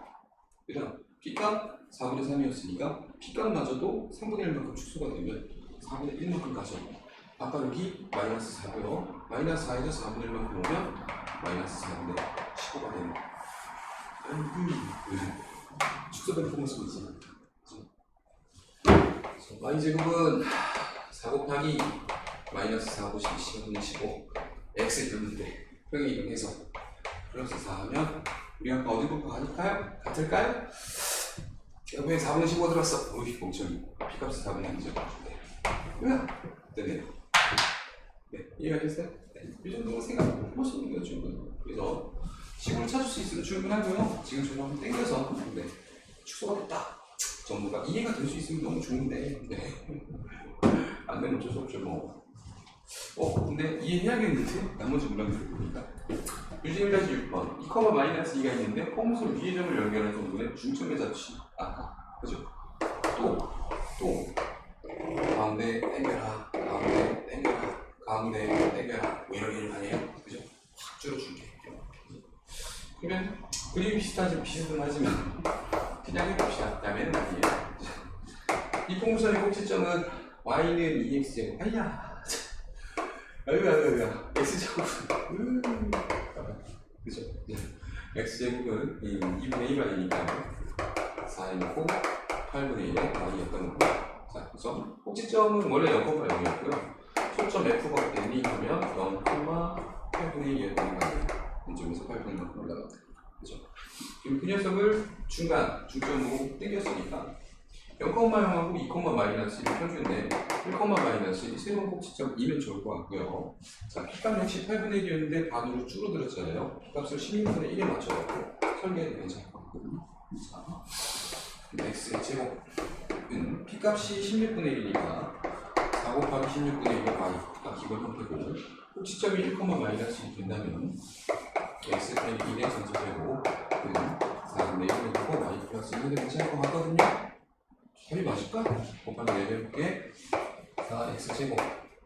그다음 P값 4분의 3이었으니까 P값마저도 3분의 1만큼 축소가 되면 4분의 1만큼 가죠. 아까 여기 마이너스 4고요. 마이너스 4에서 4분의 1만큼 오면 마이너스 4분의 15가 되는 거야. 축소된 포물선이지. y제곱은 4 곱하기 마이너스 4 곱하기 10분의 15 x에 넣는데 평행 이동해서 플러스 4 하면 우리가 아까 어디 볼까 하니까요? 같을까요? 옆에 4분의 15 들었어. 우리 공정이 P값이 4분의 1이죠. 네. 됐네요. 네, 이해가 됐어요? 네. 이 정도로 생각해보시는 거예요, 충분히. 그래서 식을 찾을 수 있으면 충분하고요. 지금처럼 한번 땡겨서 네. 축소가 됐다. 전부가 이해가 될 수 있으면 너무 좋은데 네. 안 되면 어쩔 수 없죠 뭐. 근데 이해해야겠는데 나머지 문항들을 보니까 유진일-6번 2, 마이너스 2가 있는데 포물선 위의 점을 연결한 정도는 중점의 자취 아까 그죠? 또 가운데 땡겨라 가운데 땡겨라 가운데 땡겨라 뭐 이런 게 아니에요 그죠? 확 줄여줄게. 그러면 그림이 비슷하지만 그냥 해봅시다. 야매는 아니에요. 이 포물선의 꼭지점은 y는 2x제곱 아이고야 x제곱 그죠? x제곱은 2분의 1이 아니니까 4이고 8분의 1에 y였던 거고 자, 그래서 꼭지점은 원래 0,0이었고요 초점 f가 되니 하면 0,8분의 1이었던 거예요. 이쪽에서 8분의 1만큼 올라갔다. 그죠? 그럼 그 녀석을 중점으로 땡겼으니까 0,0하고 2, 마이너스 1을 펴주는데 1, 마이너스 1이 새로운 꼭지점 2면 좋을 것 같고요. 자, P값 역시 8분의 1이었는데 반으로 줄어들었잖아요. P값을 16분의 1에 맞춰갖고 설계해도 괜찮을 것 같거든요. 자, X제곱은 P값이 16분의 1이니까 4 곱하기 16분의 1이 y가 기본 형태고 꼭지점이 1, 마이너스 1이 된다면 x 빼기 1의 전체제곱은 4분의 1을 두고 y 플러스 1이 괜찮을 것 같거든요. 답이 맞을까? 곱하기 내려볼게 4x제곱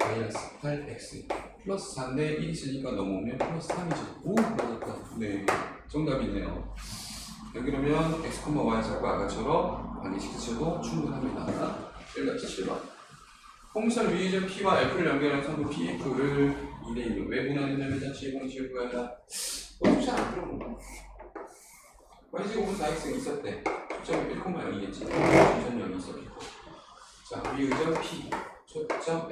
마이너스 8x 플러스 4인데 1이 있으니까 넘어오면 플러스 3이죠. 오! 맞았다. 네, 정답이네요. 여기 그러면 x, y석과 아까처럼 관계시키셔도 충분합니다. 1-7번 포물선 위의 점 P와 F를 연결한 선도 PF를 2대1로 외분하는 점의 자체의 공식을 구하라. 잘안 들어본다. y제곱은 4x가 있었대. 초점이 1,0이겠지. 초점 0이 있었겠고. 자, 위의 점 P, 초점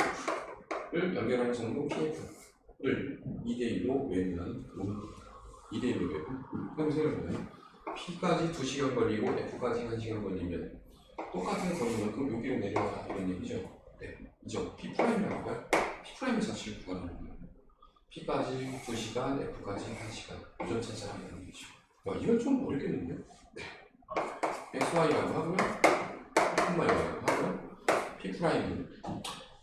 F를 연결하는 선도 PF를 2대1로 외분하는 2대1로 외분. 그럼 생각해보면 P까지 2시간 걸리고 F까지 1시간 걸리면 똑같은 거리만큼 여기로 내려와라 이런 얘기죠. 네, 이죠. P'이라고 봐요. P'의 자체를 구하는 거예요. P까지 2시간, F까지 1시간 요점 찾아라는 얘기죠. 이건 좀 모르겠는데요? 네. XY라고 하고요. P'Y라고 하고요. P'은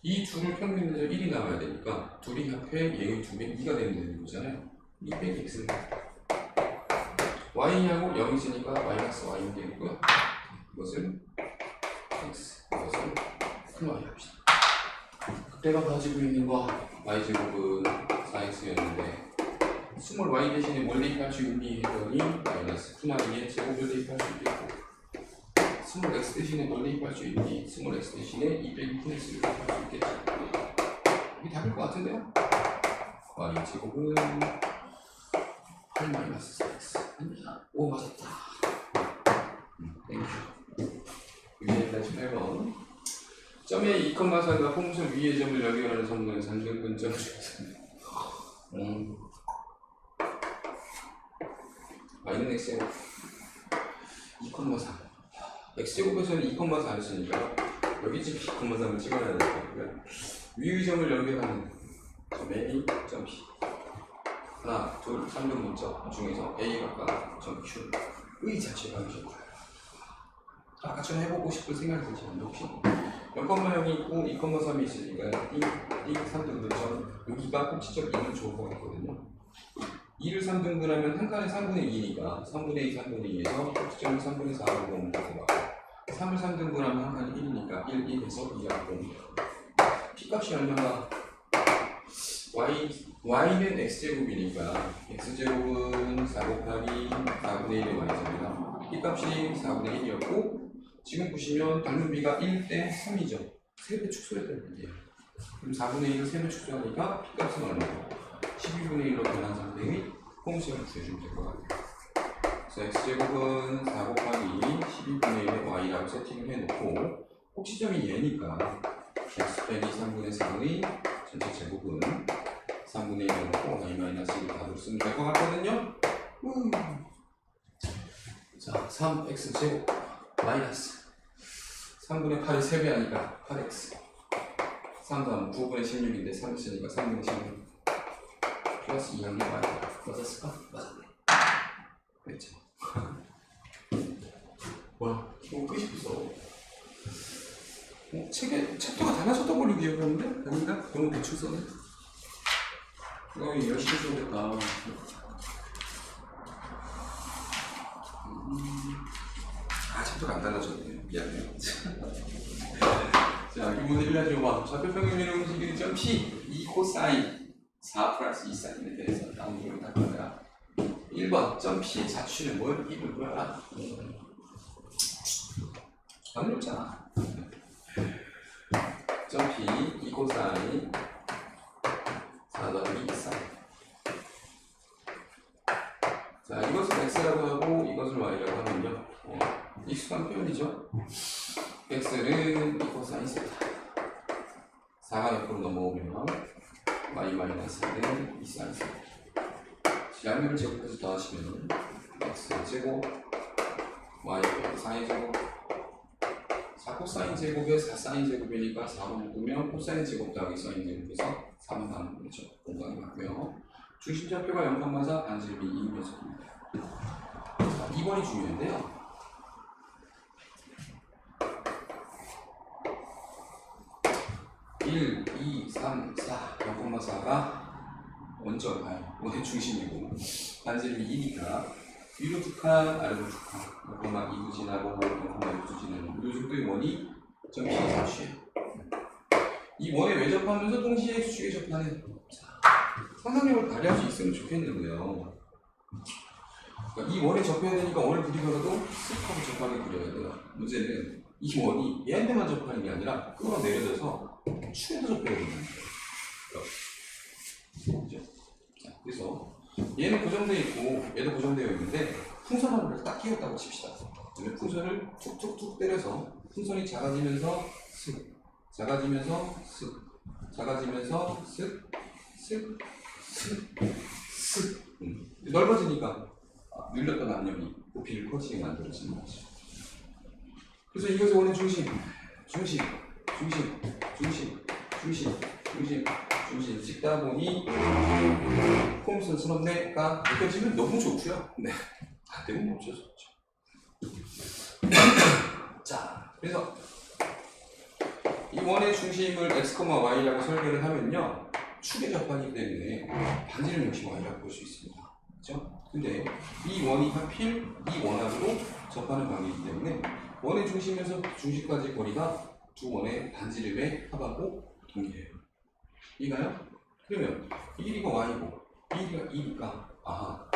이 둘을 평균해서 1이 나와야 되니까 둘이 합해 얘의 2배 2가 되는 거잖아요. 2 빼기 X는 Y하고 0이 있으니까 마이너스 Y는 되고요. 이것을 X, 이것을 큰 Y 합시다. 그때가 가지고 있는 거 Y제곱은 4X였는데 스몰 Y 대신에 뭘 대입할 수 있니 했더니 마이너스 큰 Y의 제곱을 대입할 수 있겠고 스몰 X 대신에 뭘 대입할 수 있니 스몰 X 대신에 2 빼기 큰 X를 대입할 수 있겠죠. 이게 답일 것 같은데요? Y제곱은 8 마이너스 4X 오 맞았다. 땡큐. 여기까지 8번 점의 2,4가 포물선 위의 점을 연결하는 선분은 상등분점 중에서 y는 x제곱 2,4 x제곱에서는 2,4였으니까 여기 지금 2,3을 찍어야 될 거고요. 위의 점을 연결하는 점 A, 점 B. 하나, 둘, 3등 문자 중에서 A가 점 Q의 자체가 이죠. 아까처럼 해보고 싶을 생각이 들지만 혹시 0,0이 있고 2,3이 있으니까 이 3등분 점 여기가 꼭지점 2는 좋을 것 같거든요. 2를 3등분하면 한 칸에 3분의 2니까 3분의 2, 3분의 2에서 꼭지점이 3분의 4로 보면 되고 3을 3등분하면 한 칸에 1이니까 1, 1에서 2라고 봅니다. P값이 얼마나 y는 x제곱이니까 x제곱은 4 곱하기 4분의 1의 y입니다. P값이 4분의 1이었고 지금 보시면 닮은 B가 1대 3이죠. 3배 축소했다는 얘기예요. 그럼 4분의 1을 3배 축소하니까 P값은 얼마고 12분의 1로 변한 상태의 폼수를 구해주면 될 것 같아요. 그래서 x제곱은 4 곱하기 12분의 1의 y라고 세팅을 해놓고 꼭지점이 얘니까 x 빼기 3분의 4의 전체 제곱은 3분의 1을 놓고 y-1을 답으로 쓰면 될 것 같거든요. 자, 3x제곱 마이너스 3분의 8이 3배 하니까 8x 3 다음 9분의 16인데 3 있으니까 3분의 16 플러스 2항의 y 맞았을까? 맞았네. 그랬죠. 와, 이거 끝이 없어. 책에 챕터가 달라졌던 걸로 기억하는데? 아닌가? 너무 대충 써네. 열심히 써야겠다. 챕터가 안 달라졌네. 미안해요. 자, 이 문제 1라디오 봐. 좌표 평균율의 움직이는 점 P 2 코사인 4 플러스 2 사인에 대해서 다음 문제를 할 거야. 1번 점 P의 자취는 뭘? 1을 뭐야? 안 어렵잖아. 점 P 2 코사인 4 더하기 2 사인. 자, 이것을 x라고 하고 이것을 y라고 하면요. 익숙한 표현이죠. x는 2 코사인 세타. 4가 옆으로 넘어오면 y-4는 2 사인 세타. 양면을 제곱해서 더하시면 x제곱 y 빼기 4의 제곱 4 코사인 제곱에 4 사인 제곱이니까 4로 묶으면 코사인 제곱 더하기 사인 제곱에서 3은 나누는 거죠. 공간이 맞고요. 중심좌표가 0,4 반지름이 2인 녀석입니다. 2번이 중요한데요. 1, 2, 3, 4, 0,4가 원점, 원의 중심이고 반지름이 2니까 위로 두 칸, 아래로 두 칸 0,2도 지나고 0,6도 지나는 이 정도의 원이 점 P의 자취예요. 이 원에 왜 접하면서 동시에 수축에 접하는 상상력을 발휘할 수 있으면 좋겠는데요. 그러니까 이 원에 접해야 되니까 원을 그리더라도 쓱 하고 접하게 그려야 돼요. 문제는 이 원이 얘한테만 접하는 게 아니라 끌어내려져서 축에도 접해야 되는 거예요. 자, 그래서 얘는 고정되어 있고 얘도 고정되어 있는데 풍선 하나를 딱 끼웠다고 칩시다. 그러면 풍선을 툭툭툭 때려서 풍선이 작아지면서 쓱 작아지면서 쓱 작아지면서 쓱 쓱 쓱 쓱 넓어지니까 눌렸던 압력이 부피를 커지게 만들어지는 거죠. 그래서 이것의 원의 중심 찍다 보니 폼슨스럽네가 느껴지면 너무 좋고요. 네, 안 되면 못 쳐서 좋죠. 자, 그래서 이 원의 중심을 x, y라고 설계를 하면요, 축에 접하기 때문에 반지름 역시 y라고 볼 수 있습니다. 그렇죠? 근데 이 원이 하필 이 원하고 접하는 관계이기 때문에 원의 중심에서 중심까지 거리가 두 원의 반지름의 합하고 동일해요. 이가요? 그러면 이 길이가 y고 이 길이가 2니까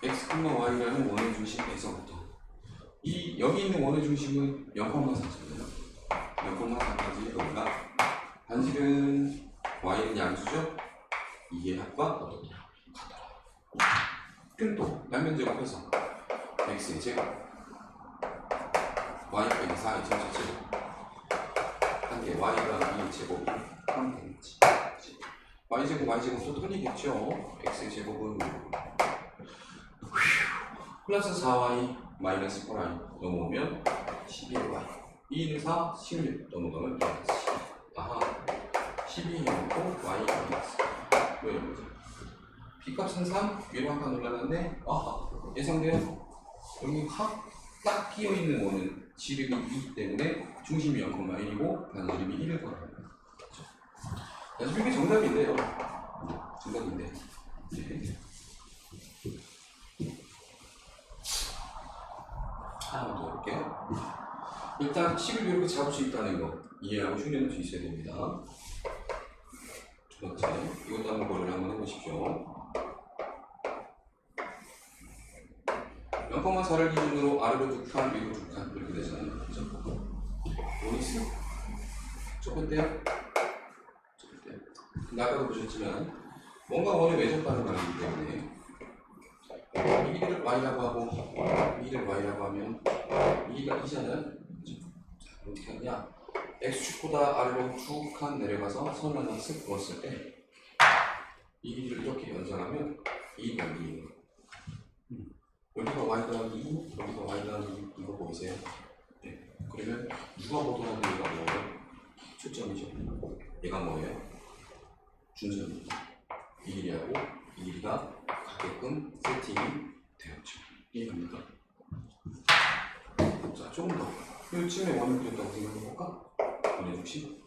x, y라는 원의 중심에서부터 이 여기 있는 원의 중심은 0,4잖아요. 0,4까지 여기가 반지름 y는 양수죠? 이의 합과 어떻게 같더라. 그럼 또 양면 제곱해서 x의 제곱 y 빼기 4의 전체 제곱 한개 y가 2의 제곱이 하면 되겠지. y제곱 y제곱도 틀리겠죠. x의 제곱은 플러스 4y 마이너스 4y 넘어오면 12y 2는 4, 16 넘어가면 마이너스 12 12 넣고 y 마이너스 뭐 이런 거죠. B값은 3, 위로 한 칸 올라갔네. 예상돼요. 여기 딱 끼어 있는 원은 지름이 2 때문에 중심이 0,1이고 반지름이 1일 거라고. 그렇죠? 사실 이게 정답인데요. 정답인데. 네. 하나만 더 해볼게요. 일단 식을 이렇게 잡을 수 있다는 거 이해하고 흉내낼 수 있어야 됩니다. 두 번째, 이것도 한번 고려를 한번 해보십시오. 0,4를 기준으로 아래로 2칸, 위로 2칸 이렇게 되잖아요. 그죠? 원이 쓱 좁은데요? 좁은데요? 근데 아까도 보셨지만 뭔가 원에 외접하는 말이기 때문에 이 길이를 y라고 하고 이 길이를 y라고 하면 이 길이가 2잖아요. 그죠? 자, 어떻게 하냐? x축보다 아래로 2칸 내려가서 선을 하나 쓱 그었을 때 이 길이를 이렇게 연장하면 이 넓이에요. 여기가 y 더하기 2, 여기가 y 더하기 2, 이거 보이세요? 네. 그러면 누가 보더라도 얘가 뭐예요? 초점이죠. 얘가 뭐예요? 준선입니다. 이 길이하고 이 길이가 같게끔 세팅이 되었죠. 이해갑니까? 자, 조금 더. 요즘에 원을 그렸다고 생각해볼까? 원의 중심.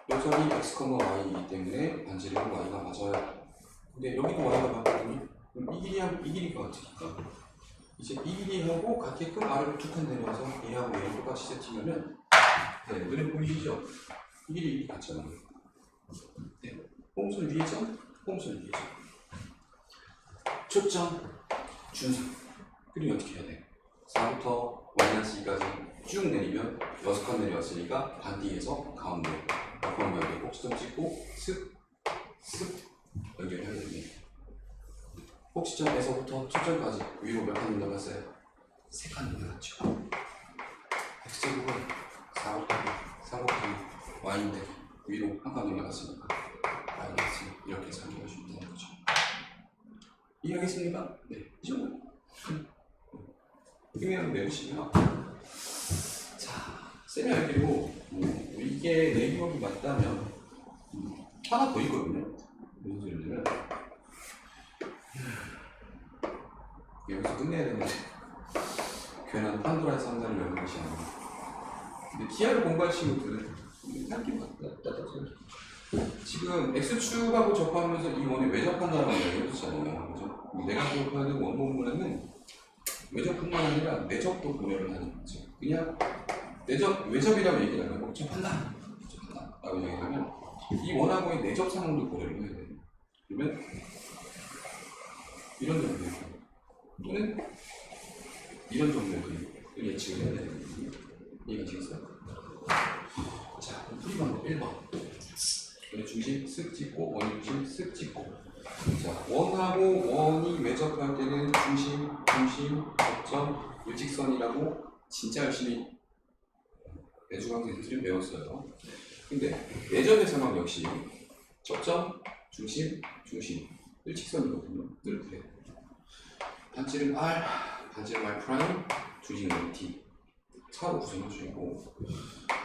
요선이 x, y이기 때문에 반지름은 y가 맞아요. 근데 여기도 y가 맞거든요. 그럼 이 길이하고 이 길이가 어떻습니까? 이제 이 길이하고 같게끔 아래로 2칸 내려와서 얘하고 얘 똑같이 세팅하면 네, 눈에 보이시죠? 이 길이 같잖아요. 네, 홈선 위에 점, 홈선 위에 점. 초점, 준선. 그리고 어떻게 해야 돼? 4부터 y-2까지 쭉 내리면 6칸 내려왔으니까 반뒤에서 가운데 옆방 연결 꼭지점 찍고 쓱 연결해야 됩니다. 꼭지점에서부터 초점까지 위로 몇 칸 올라갔어요? 3칸 올라갔죠. x제곱은 4곱하기 y인데 위로 한 칸 올라갔으니까 마이너스 이렇게 설명할 수 있다는 거죠. 이해하겠습니까? 네, 이 정도. 흥미를 내보시면 자, 쌤이 알기로 이게 내 기억이 맞다면 하나 더 있거든요. 무슨 소리냐면 여기서 끝내야 되는데 괜한 판도라의 상자를 여는 것이 아니고 근데 기하를 공부할 친구들은 할게 맞다 지금 x축하고 접하면서 이 원이 왜 접한다라고 얘기해줬잖아요. 그죠? 내가 기억하는 원본문에는 외접뿐만 아니라 내접도 고려를 하는 거죠. 그냥 내접, 외접이라고 얘기를 하고 접한다 라고 얘기하면 이 원하고의 내접 상황도 고려를 해야 돼요. 그러면 이런 정도의 또는 이런 정도의 그림을 예측을 해야 되는 거거든요. 이해가시겠어요? 자, 풀이 방법 1번. 원의 중심 쓱 찍고, 원의 중심 쓱 찍고. 자, 원하고 원이 외접할 때는 중심, 접점, 일직선이라고 진짜 열심히 매주강의들이 배웠어요. 근데 내접의 상황 역시 접점, 중심, 일직선이거든요. 늘 그래요. 반지름 R, 반지름 R 프라임, 중심은 D. 차로 구성해주고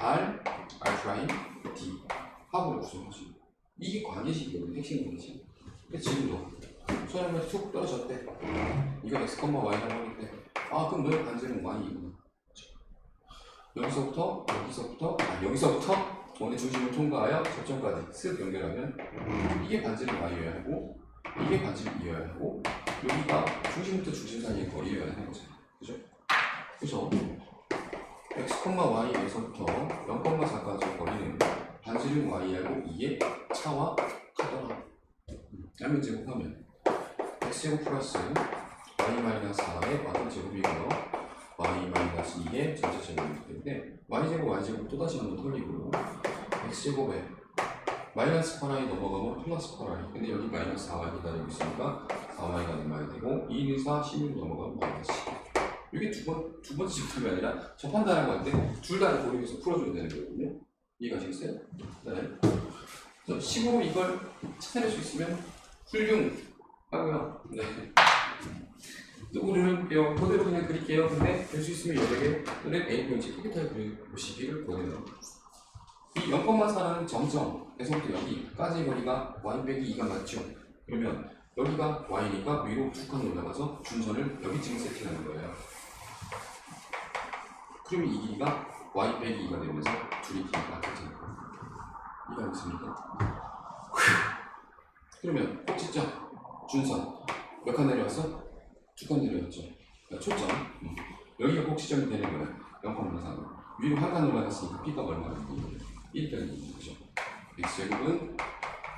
R, R 프라임, D. 합으로 구성해주고 이게 관계식이거든요. 핵심 관계식. 근데 지금도 소형이 툭 떨어졌대. 이거 x, y라고 하는데 그럼 너의 반지름 y이구나. 여기서부터 원의 중심을 통과하여 접점까지 쓱 연결하면 이게 반지름 y여야 하고 이게 반지름이어야 하고 여기가 중심부터 중심 사이의 거리여야 하는 거죠. 그죠? 그래서 x, y에서부터 0,4까지 거리는 반지름 y하고 2의 차와 같더라. 양면 제곱하면 x제곱 플러스 y-4의 마ತ್ರ 제곱이고요. y-2의 전체 제곱이기 때문에 y제곱 또다시 한번 돌리고 x제곱에 마이너스 8i 넘어가면 플러스 8i. 근데 여기 마이너스 4y 기다리고 있으니까 4y가 넘어야 되고 2, 1, 4, 16 넘어가면 마이너스 10. 이게 두 번째 집합이 아니라 접한다라고 할 때 둘 다 고려해서 풀어줘야 되는 거거든요. 이해가시겠어요? 네. 그래서 식으로 이걸 찾아낼 수 있으면 훌륭하고요. 네. 또 우리는 그대로 그냥 그릴게요. 근데 될 수 있으면 여러 개 또는 A 포인트 크게 타입 보시기를 권해요. 이 0,4라는 점점에서부터 여기까지 거리가 y 빼기 2가 맞죠? 그러면 여기가 y니까 위로 두 칸 올라가서 준선을 여기쯤 세팅하는 거예요. 그러면 이 길이가 y 빼기 2가 되면서 둘이 길이가 같아져요. 이해가 있습니까? 그러면 꼭지점, 준선 몇 칸 내려왔어? 두 칸 내려왔죠. 그러니까 초점 여기가 꼭지점이 되는 거예요. 0,4 위로 한 칸 올라갔으니까 b가 얼마나 되니? 1변이 거죠. x제곱은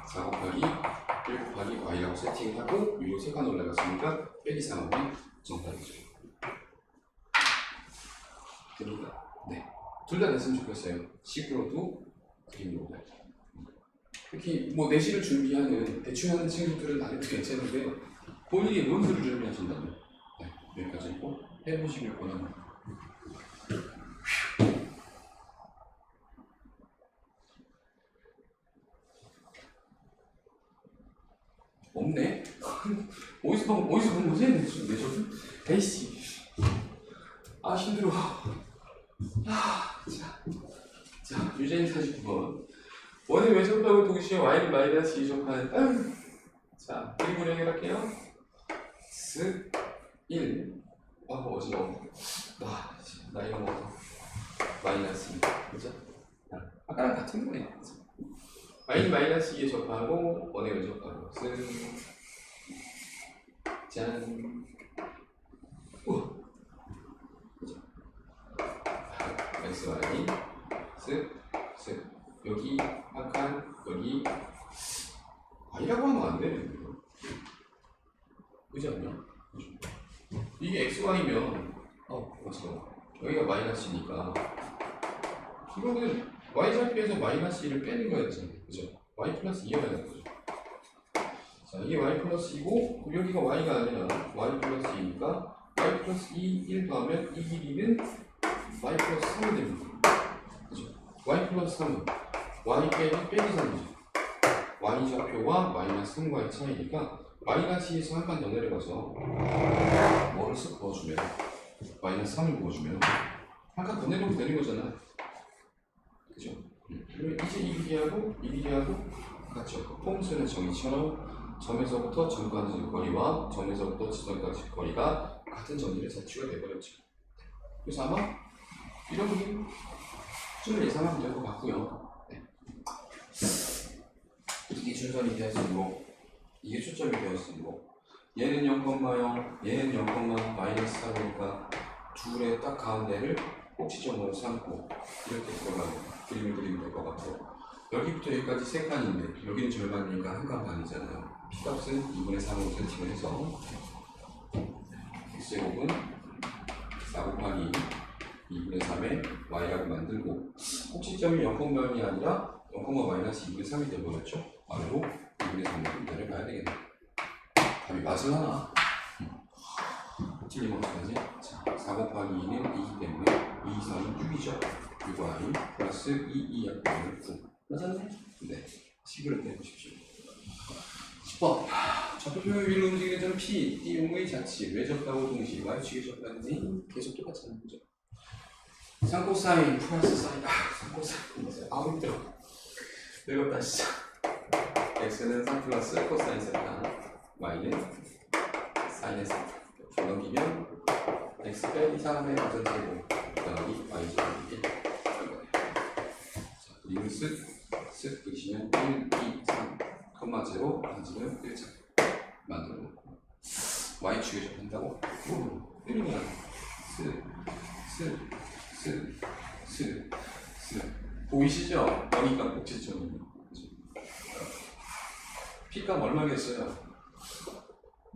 4 곱하기 1 곱하기 y라고 세팅하고 위로 3칸 올라갔으니까 빼기 3하면 정답이죠. 됩니다. 네. 둘 다 됐으면 좋겠어요. 식으로도 그림으로도. 특히 뭐 내신을 준비하는 대충 하는 친구들은 안 해도 괜찮은데 본인이 논술을 준비하신다면 네, 여기까지 있고 해보시길 권합니다. 없네? 어디서 본 거지? 내셔도? 에이씨 아 힘들어. 자 유제인 49번 원의 외접하고 동시에 y는 마이너스 2 접하는 자 그림으로 해결할게요. 스 1 어지러워. 나 이거 먹어. 마이너스 2 그죠? 아까랑 같은 거네. y는 마이너스 2에 접하고 원의 외접하고 짠 그죠? x y 스 여기 한 칸 여기 y라고 하면 안 돼. 그지 않냐? 이게 xy면 맞아. 여기가 마이너스니까 이거는 y좌표에서 마이너스 1을 빼는 거였잖아. 그죠? y 플러스 2여야 되는 거죠. 자, 이게 y 플러스 2고 여기가 y가 아니라 y 플러스 2니까 y 플러스 2, 1 더하면 이 길이는 y 플러스 3이 됩니다. 그죠? y 플러스 3은 y 빼기 3이죠. y좌표와 마이너스 3과의 차이니까 마이너스 2에서 한 칸 더 내려가서 뭐를 쓱 부어주면 마이너스 3을 부어주면 한 칸 더 내려오면 되는 거잖아. 그죠? 그러면 이제 이 길이하고 이 길이하고 같죠. 폼수는 정의처럼 점에서부터 점까지 거리와 점에서부터 지점까지 거리가 같은 점들의 자취가 되어버렸죠. 그래서 아마 이런 그림 좀 예상하면 될 것 같고요. 네. 이게 준선이 되었으므로 이게 초점이 되었으므로 얘는 0,0 얘는 0, 마이너스 4니까 둘의 딱 가운데를 꼭지점으로 삼고 이렇게 들어가는 그림을 그리면 될 것 같고 여기부터 여기까지 3칸인데 여기는 절반이니까 한 칸 반이잖아요. P값은 2분의 3으로 세팅을 해서 x제곱은 4 곱하기 2분의 3의 y라고 만들고 꼭지점이 0,0이 아니라 0, 마이너스 2분의 3이 되어버렸죠. 아래로 2분의 3의 문제를 봐야 되겠네. 답이 맞을 하나? 틀리면 어떡하지? 자, 4 곱하기 2는 2이기 때문에 2, 3은 6이죠. 6y 플러스 2, 2 약분을 9 맞았네? 네, 10을 빼보십시오. 10번 좌표표의 위로 움직이는 점 P, D용의 자치 외접하고 동시에 Y축에 접하는데 계속 똑같잖아요. 그죠? 상코사인 플러스 사인 상코사인 힘들어. 늙었다 진짜. x는 3 플러스 코사인 세타 y는 사인의 세타 넘기면 x 빼기 3의 완전제곱 더하기 y 제곱이 1 자, 그림을 쓱 그리시면 1, 2, 3, 콤마 제로 반지는 1차 만들어 놓고 y축에 접한다고? 때리면 스 보이시죠? 여기가 꼭지점이에요. P값 얼마겠어요?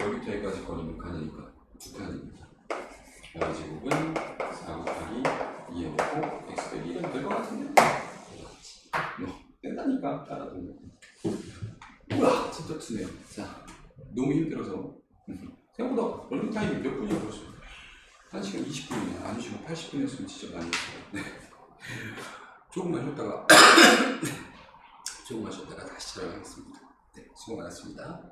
여기부터 여기까지 거리는 칸이니까 2칸입니다. y제곱은 4 곱하기 2에 넣고 x 빼기 1은 될 것 같은데? 된다니까 따라도. 우와 진짜 트네요. 자 너무 힘들어서 생각보다 런닝타임이 몇 분이야 벌써? 1시간 20분이네. 안 쉬고 80분이었으면 진짜 많이 했어요. 네. 조금만 쉬었다가 다시 촬영하겠습니다. 네, 수고 많았습니다.